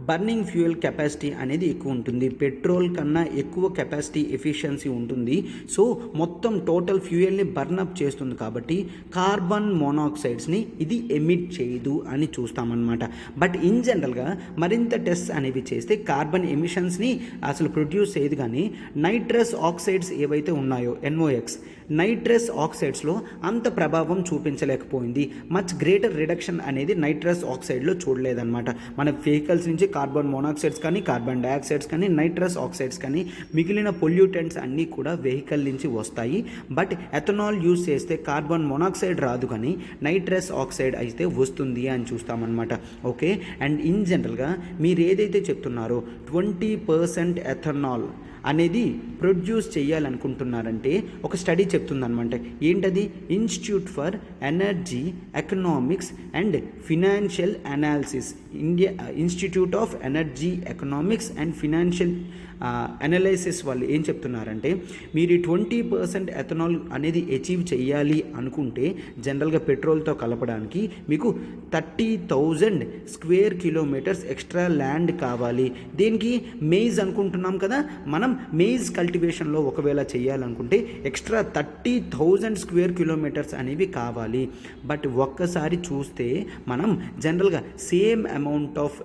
బర్నింగ్ ఫ్యూయల్ కెపాసిటీ అనేది ఎక్కువ ఉంటుంది. పెట్రోల్ కన్నా ఎక్కువ కెపాసిటీ ఎఫిషియన్సీ ఉంటుంది. సో మొత్తం టోటల్ ఫ్యూయల్ని బర్నప్ చేస్తుంది కాబట్టి కార్బన్ మోనాక్సైడ్స్ని ఇది ఎమిట్ చేయదు అని చూస్తామన్నమాట. బట్ ఇన్ జనరల్గా మరింత టెస్ట్ అనేవి చేస్తే కార్బన్ ఎమిషన్స్ని అసలు ప్రొడ్యూస్ చేయదు. కానీ నైట్రస్ ఆక్సైడ్స్ ఏవైతే ఉన్నాయో NOx నైట్రస్ ఆక్సైడ్స్లో అంత ప్రభావం చూపించలేకపోయింది. మచ్ గ్రేటర్ రిడక్షన్ అనేది నైట్రస్ ఆక్సైడ్లో చూడలేదన్నమాట. మన వెహికల్స్ నుంచి కార్బన్ మోనాక్సైడ్స్ కానీ కార్బన్ డయాక్సైడ్స్ కానీ నైట్రస్ ఆక్సైడ్స్ కానీ మిగిలిన పొల్యూటెంట్స్ అన్నీ కూడా వెహికల్ నుంచి వస్తాయి. బట్ ఎథనాల్ యూజ్ చేస్తే కార్బన్ మోనాక్సైడ్ రాదు కానీ నైట్రస్ ఆక్సైడ్ అయితే వస్తుంది అని చూస్తామన్నమాట. ఓకే, అండ్ ఇన్ జనరల్గా మీరు ఏదైతే చెప్తున్నారో 20% ఎథనాల్ అనేది ప్రొడ్యూస్ చేయాలనుకుంటున్నారంటే ఒక స్టడీ చెప్తుందన్నమాట. ఏంటది? Institute for energy economics and financial analysis, India institute of energy economics and financial analysis వాళ్ళు ఏం చెప్తున్నారంటే మీరు 20% ఎథనాల్ అనేది అచీవ్ చేయాలి అనుకుంటే జనరల్గా పెట్రోల్తో కలపడానికి మీకు 30,000 స్క్వేర్ కిలోమీటర్స్ ఎక్స్ట్రా ల్యాండ్ కావాలి. దీనికి మేజ్ అనుకుంటున్నాం కదా, మనం మేజ్ కల్టివేషన్లో ఒకవేళ చేయాలనుకుంటే ఎక్స్ట్రా 30,000 స్క్వేర్ కిలోమీటర్స్ అనేవి కావాలి. బట్ ఒక్కసారి చూస్తే మనం జనరల్గా same amount of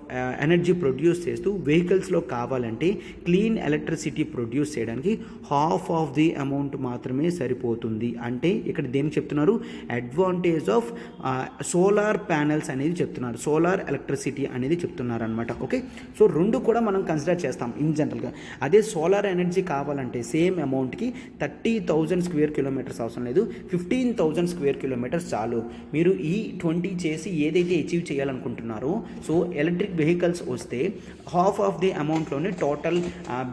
energy produce చేస్తూ వెహికల్స్లో కావాలంటే క్లీన్ ఎలక్ట్రిసిటీ ప్రొడ్యూస్ చేయడానికి హాఫ్ ఆఫ్ ది అమౌంట్ మాత్రమే సరిపోతుంది. అంటే ఇక్కడ దేనికి చెప్తున్నారు? అడ్వాంటేజ్ ఆఫ్ సోలార్ ప్యానెల్స్ అనేది చెప్తున్నారు, సోలార్ ఎలక్ట్రిసిటీ అనేది చెప్తున్నారు అనమాట. ఓకే, సో రెండు కూడా మనం కన్సిడర్ చేస్తాం ఇన్ జనరల్గా. అదే సోలార్ ఎనర్జీ కావాలంటే సేమ్ అమౌంట్కి 30,000 స్క్వేర్ కిలోమీటర్స్ అవసరం లేదు, 15,000 స్క్వేర్ కిలోమీటర్స్ చాలు. మీరు ఈ 20 చేసి ఏదైతే అచీవ్ చేయాలనుకుంటున్నారో సో ఎలక్ట్రిక్ వెహికల్స్ వస్తే హాఫ్ ఆఫ్ ది అమౌంట్లోనే టోటల్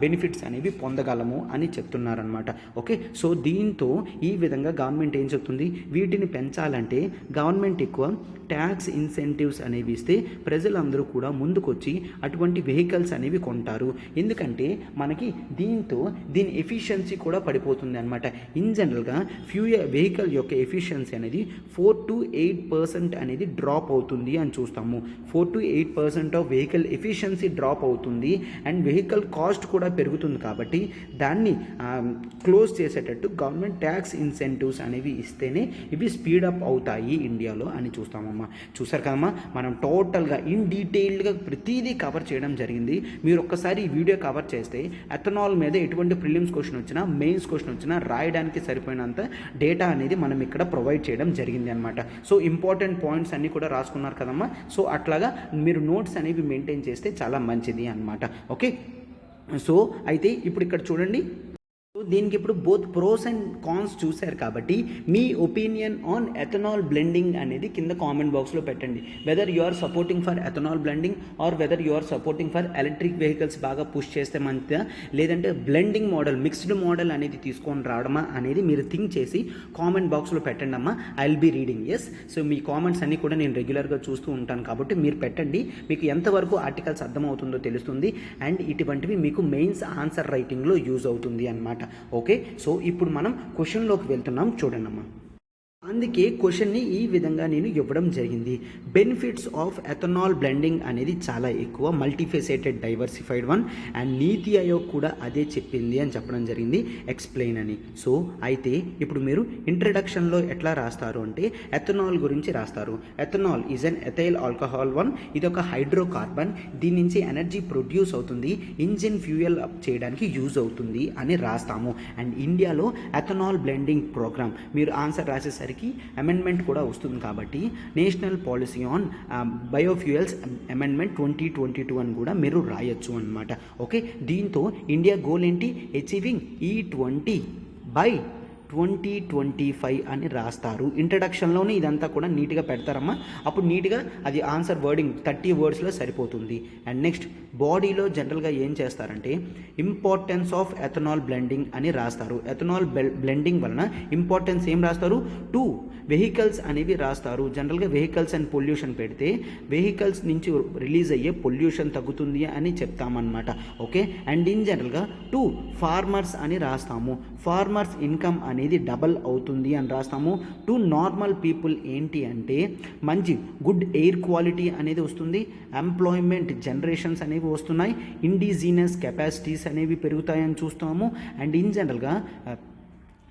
బెనిఫిట్స్ అనేవి పొందగలము అని చెప్తున్నారనమాట. ఓకే, సో దీంతో ఈ విధంగా గవర్నమెంట్ ఏం చెప్తుంది? వీటిని పెంచాలంటే గవర్నమెంట్ ఎక్కువ ట్యాక్స్ ఇన్సెంటివ్స్ అనేవి ఇస్తే ప్రజలందరూ కూడా ముందుకొచ్చి అటువంటి వెహికల్స్ అనేవి కొంటారు. ఎందుకంటే మనకి దీని ఎఫిషియన్సీ కూడా పడిపోతుంది అనమాట. ఇన్ జనరల్గా వెహికల్ యొక్క ఎఫిషియన్సీ అనేది 4 to 8% అనేది డ్రాప్ అవుతుంది అని చూస్తాము. 4 to 8% of vehicle efficiency drop అవుతుంది అండ్ వెహికల్ కాస్ట్ కూడా పెరుగుతుంది. కాబట్టి దాన్ని క్లోజ్ చేసేటట్టు గవర్నమెంట్ ట్యాక్స్ ఇన్సెంటివ్స్ అనేవి ఇస్తేనే ఇవి స్పీడప్ అవుతాయి ఇండియాలో అని చూస్తామమ్మా. చూసారు కదమ్మా, మనం టోటల్గా ఇన్ డీటెయిల్డ్గా ప్రతిదీ కవర్ చేయడం జరిగింది. మీరు ఒక్కసారి ఈ వీడియో కవర్ చేస్తే ఎథనాల్ మీద ఎటువంటి ప్రిలిమ్స్ క్వశ్చన్ వచ్చినా మెయిన్స్ క్వశ్చన్ వచ్చినా రాయడానికి సరిపోయినంత డేటా అనేది మనం ఇక్కడ ప్రొవైడ్ చేయడం జరిగింది అనమాట. సో ఇంపార్టెంట్ పాయింట్స్ అన్నీ కూడా రాసుకున్నారు కదమ్మా. సో అట్లాగా మీరు నోట్స్ అనేవి మెయింటైన్ చేస్తే చాలా మంచిది అనమాట. ఓకే, సో అయితే ఇప్పుడు ఇక్కడ చూడండి, సో దీనికి ఇప్పుడు బోత్ ప్రోస్ అండ్ కాన్స్ చూశారు కాబట్టి మీ ఒపీనియన్ ఆన్ ఎథనాల్ బ్లెండింగ్ అనేది కింద కామెంట్ బాక్స్లో పెట్టండి. Whether you are supporting for ethanol blending or whether you are supporting for electric vehicles బాగా పుష్ చేస్తే మంచిదా, లేదంటే బ్లెండింగ్ మోడల్ మిక్స్డ్ మోడల్ అనేది తీసుకొని రావడమా అనేది మీరు థింక్ చేసి కామెంట్ బాక్స్లో పెట్టండి అమ్మా. I will be reading. Yes, so మీ కామెంట్స్ అన్నీ కూడా నేను రెగ్యులర్గా చూస్తూ ఉంటాను కాబట్టి మీరు పెట్టండి. మీకు ఎంతవరకు ఆర్టికల్స్ అర్థమవుతుందో తెలుస్తుంది అండ్ ఇటువంటివి మీకు మెయిన్స్ ఆన్సర్ రైటింగ్లో యూజ్ అవుతుంది అన్నమాట. ఓకే, సో ఇప్పుడు మనం క్వశ్చన్లోకి వెళ్తున్నాం. చూడండి అమ్మా, అందుకే క్వశ్చన్ని ఈ విధంగా నేను ఇవ్వడం జరిగింది. బెనిఫిట్స్ ఆఫ్ ఎథనాల్ బ్లెండింగ్ అనేది చాలా ఎక్కువ, మల్టీఫెసెటెడ్ డైవర్సిఫైడ్ వన్, అండ్ నీతి ఆయోగ్ కూడా అదే చెప్పింది అని చెప్పడం జరిగింది. ఎక్స్ప్లెయిన్ అని. సో అయితే ఇప్పుడు మీరు ఇంట్రడక్షన్లో ఎట్లా రాస్తారు అంటే ఎథనాల్ గురించి రాస్తారు. Ethanol is an ethyl alcohol one, ఇది ఒక హైడ్రోకార్బన్, దీని నుంచి ఎనర్జీ ప్రొడ్యూస్ అవుతుంది, ఇంజిన్ ఫ్యూయల్ అప్ చేయడానికి యూజ్ అవుతుంది అని రాస్తాము. అండ్ ఇండియాలో ఎథనాల్ బ్లెండింగ్ ప్రోగ్రామ్ మీరు ఆన్సర్ రాసేసరికి అమెండ్మెంట్ కూడా వస్తుంది కాబట్టి national policy on biofuels amendment 2022 అని కూడా మీరు రాయొచ్చు అనమాట. ఓకే, దీంతో ఇండియా గోల్ ఏంటి? అచీవింగ్ E20 by 2025 అని రాస్తారు. ఇంట్రడక్షన్లోనే ఇదంతా కూడా నీట్గా పెడతారమ్మా. అప్పుడు నీట్గా అది ఆన్సర్ వర్డింగ్ 30 wordsలో సరిపోతుంది. అండ్ నెక్స్ట్ బాడీలో జనరల్గా ఏం చేస్తారంటే ఇంపార్టెన్స్ ఆఫ్ ఎథనాల్ బ్లెండింగ్ అని రాస్తారు. ఎథనాల్ బ్లెండింగ్ వలన ఇంపార్టెన్స్ ఏం రాస్తారు? 2 వెహికల్స్ అనేవి రాస్తారు. జనరల్గా వెహికల్స్ అండ్ పొల్యూషన్ పెడితే వెహికల్స్ నుంచి రిలీజ్ అయ్యే పొల్యూషన్ తగ్గుతుంది అని చెప్తామన్నమాట. ఓకే, అండ్ ఇన్ జనరల్గా 2 ఫార్మర్స్ అని రాస్తాము. ఫార్మర్స్ ఇన్కమ్ అనేది అనేది డబల్ అవుతుంది అని రాస్తాము. టు నార్మల్ పీపుల్ ఏంటి అంటే మంచి గుడ్ ఎయిర్ క్వాలిటీ అనేది వస్తుంది, ఎంప్లాయ్మెంట్ జనరేషన్స్ అనేవి వస్తున్నాయి, ఇండిజినస్ కెపాసిటీస్ అనేవి పెరుగుతాయని చూస్తాము. అండ్ ఇన్ జనరల్గా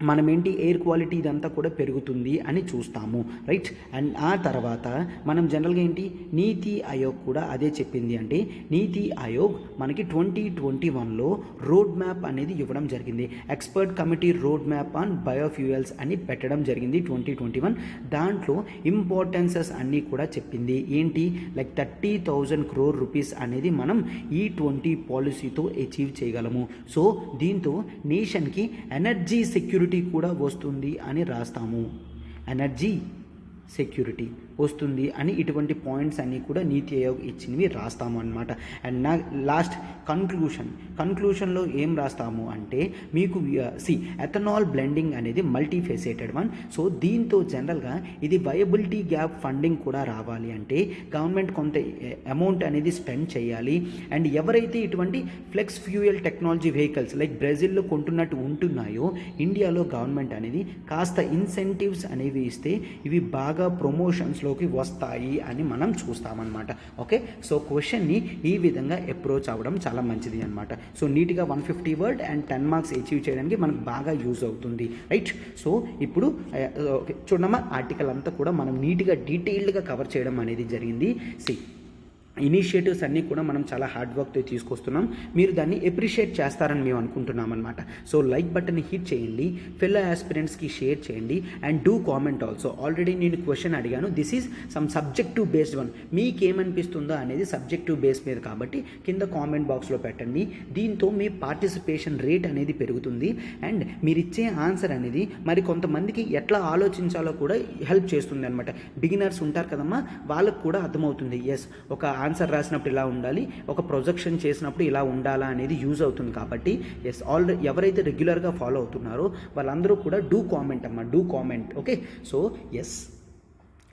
మనం ఏంటి ఎయిర్ క్వాలిటీ ఇదంతా కూడా పెరుగుతుంది అని చూస్తాము, రైట్. అండ్ ఆ తర్వాత మనం జనరల్గా ఏంటి నీతి ఆయోగ్ కూడా అదే చెప్పింది. అంటే నీతి ఆయోగ్ మనకి 2021లో రోడ్ మ్యాప్ అనేది ఇవ్వడం జరిగింది. Expert committee road map on biofuels అని పెట్టడం జరిగింది 2021. దాంట్లో ఇంపార్టెన్సెస్ అన్నీ కూడా చెప్పింది. ఏంటి లైక్ 30,000 crore రూపీస్ అనేది మనం E20 పాలసీతో అచీవ్ చేయగలము. సో దీంతో నేషన్కి ఎనర్జీ సెక్యూరిటీ కూడా వస్తుంది అని రాస్తాము. ఎనర్జీ సెక్యూరిటీ వస్తుంది అని ఇటువంటి పాయింట్స్ అన్నీ కూడా నీతి ఆయోగ్ ఇచ్చినవి రాస్తాము అనమాట. అండ్ నా లాస్ట్ కన్క్లూషన్లో ఏం రాస్తాము అంటే మీకు ఎథనాల్ బ్లెండింగ్ అనేది మల్టీఫెసెటెడ్ వన్. సో దీంతో జనరల్గా ఇది వయబిలిటీ గ్యాప్ ఫండింగ్ కూడా రావాలి అంటే గవర్నమెంట్ కొంత అమౌంట్ అనేది స్పెండ్ చేయాలి. అండ్ ఎవరైతే ఇటువంటి flex fuel technology vehicles like బ్రెజిల్లో కొంటున్నట్టు ఉంటున్నాయో ఇండియాలో గవర్నమెంట్ అనేది కాస్త ఇన్సెంటివ్స్ అనేవి ఇస్తే ఇవి బాగా ప్రమోషన్స్లోకి వస్తాయి అని మనం చూస్తామన్నమాట. ఓకే, సో క్వశ్చన్ని ఈ విధంగా అప్రోచ్ అవ్వడం చాలా మంచిది అనమాట. సో నీట్గా 150 వర్డ్ అండ్ 10 మార్క్స్ అచీవ్ చేయడానికి మనకు బాగా యూజ్ అవుతుంది, రైట్. సో ఇప్పుడు చూడమ్మా ఆర్టికల్ అంతా కూడా మనం నీట్గా డీటెయిల్డ్గా కవర్ చేయడం అనేది జరిగింది. ఇనిషియేటివ్స్ అన్నీ కూడా మనం చాలా హార్డ్ వర్క్తో తీసుకొస్తున్నాం. మీరు దాన్ని అప్రిషియేట్ చేస్తారని మేము అనుకుంటున్నాం అనమాట. సో లైక్ బటన్ని హిట్ చేయండి, ఫెల్లో ఆస్పిరెంట్స్కి షేర్ చేయండి and do comment also. Already నేను క్వశ్చన్ అడిగాను, this is some subjective based one. మీకేమనిపిస్తుందో అనేది సబ్జెక్టివ్ బేస్ మీద కాబట్టి కింద కామెంట్ బాక్స్లో పెట్టండి. దీంతో మీ పార్టిసిపేషన్ రేట్ అనేది పెరుగుతుంది అండ్ మీరు ఇచ్చే ఆన్సర్ అనేది మరి కొంతమందికి ఎట్లా ఆలోచించాలో కూడా హెల్ప్ చేస్తుంది అనమాట. బిగినర్స్ ఉంటారు కదమ్మా, వాళ్ళకు కూడా అర్థమవుతుంది. ఎస్, ఒక ఆన్సర్ రాసినప్పుడు ఇలా ఉండాలి, ఒక ప్రొజెక్షన్ చేసినప్పుడు ఇలా ఉండాలా అనేది యూజ్ అవుతుంది. కాబట్టి ఎస్, ఆల్రెడీ ఎవరైతే రెగ్యులర్గా ఫాలో అవుతున్నారో వాళ్ళందరూ కూడా డూ కామెంట్ అమ్మా, do comment. Okay, so yes,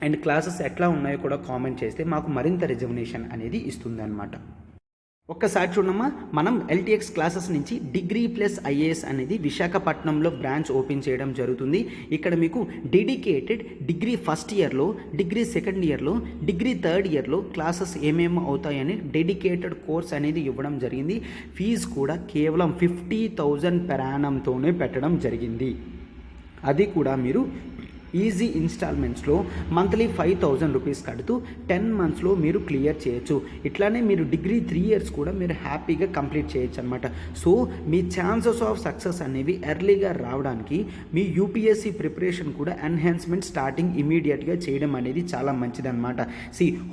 and classes ఎట్లా ఉన్నాయో కూడా కామెంట్ చేస్తే మాకు మరింత రిజర్వేషన్ అనేది ఇస్తుంది అనమాట. ఒక్కసారి చూడమ్మా, మనం ఎల్టీఎక్స్ క్లాసెస్ నుంచి డిగ్రీ ప్లస్ ఐఏఎస్ అనేది విశాఖపట్నంలో బ్రాంచ్ ఓపెన్ చేయడం జరుగుతుంది. ఇక్కడ మీకు డెడికేటెడ్ డిగ్రీ ఫస్ట్ ఇయర్లో, డిగ్రీ సెకండ్ ఇయర్లో, డిగ్రీ థర్డ్ ఇయర్లో క్లాసెస్ ఏమేమి అవుతాయని డెడికేటెడ్ కోర్స్ అనేది ఇవ్వడం జరిగింది. ఫీజు కూడా కేవలం 50,000 per annumతోనే పెట్టడం జరిగింది. అది కూడా మీరు ఈజీ ఇన్స్టాల్మెంట్స్లో మంత్లీ 5,000 రూపీస్ కడుతూ 10 monthsలో మీరు క్లియర్ చేయొచ్చు. ఇట్లానే మీరు డిగ్రీ 3 years కూడా మీరు హ్యాపీగా కంప్లీట్ చేయొచ్చు అనమాట. So me chances of success అనేవి ఎర్లీగా రావడానికి మీ యూపీఎస్సీ ప్రిపరేషన్ కూడా ఎన్హాన్స్మెంట్ స్టార్టింగ్ ఇమీడియట్గా చేయడం అనేది చాలా మంచిదన్నమాట.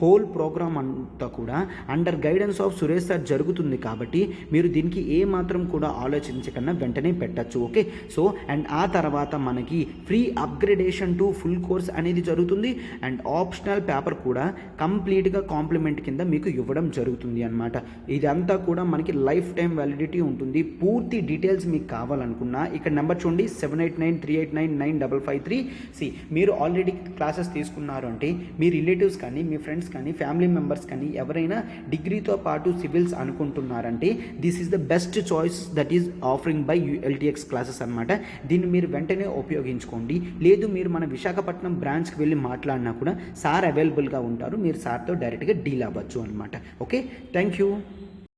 హోల్ ప్రోగ్రామ్ అంతా కూడా under guidance of Suresh sir జరుగుతుంది కాబట్టి మీరు దీనికి ఏ మాత్రం కూడా ఆలోచించకుండా వెంటనే పెట్టచ్చు. ఓకే, సో అండ్ ఆ తర్వాత మనకి free upgradation to full course అనేది జరుగుతుంది అండ్ ఆప్షనల్ పేపర్ కూడా కంప్లీట్గా కాంప్లిమెంట్ కింద మీకు ఇవ్వడం జరుగుతుంది అనమాట. ఇదంతా కూడా మనకి లైఫ్ టైం వ్యాలిడిటీ ఉంటుంది. పూర్తి డీటెయిల్స్ మీకు కావాలనుకున్నా ఇక్కడ నెంబర్ చూడండి, 7893899553. మీరు ఆల్రెడీ క్లాసెస్ తీసుకున్నారు అంటే మీ రిలేటివ్స్ కానీ, మీ ఫ్రెండ్స్ కానీ, ఫ్యామిలీ మెంబర్స్ కానీ ఎవరైనా డిగ్రీతో పాటు సివిల్స్ అనుకుంటున్నారంటే this is the best choice that is offering by LTX classes అనమాట. దీన్ని మీరు వెంటనే ఉపయోగించుకోండి. లేదు మీరు మన విశాఖపట్నం బ్రాంచ్కి వెళ్ళి మాట్లాడినా కూడా సార్ అవైలబుల్గా ఉంటారు, మీరు సార్తో డైరెక్ట్గా డీల్ అవ్వచ్చు అనమాట. Okay, thank you.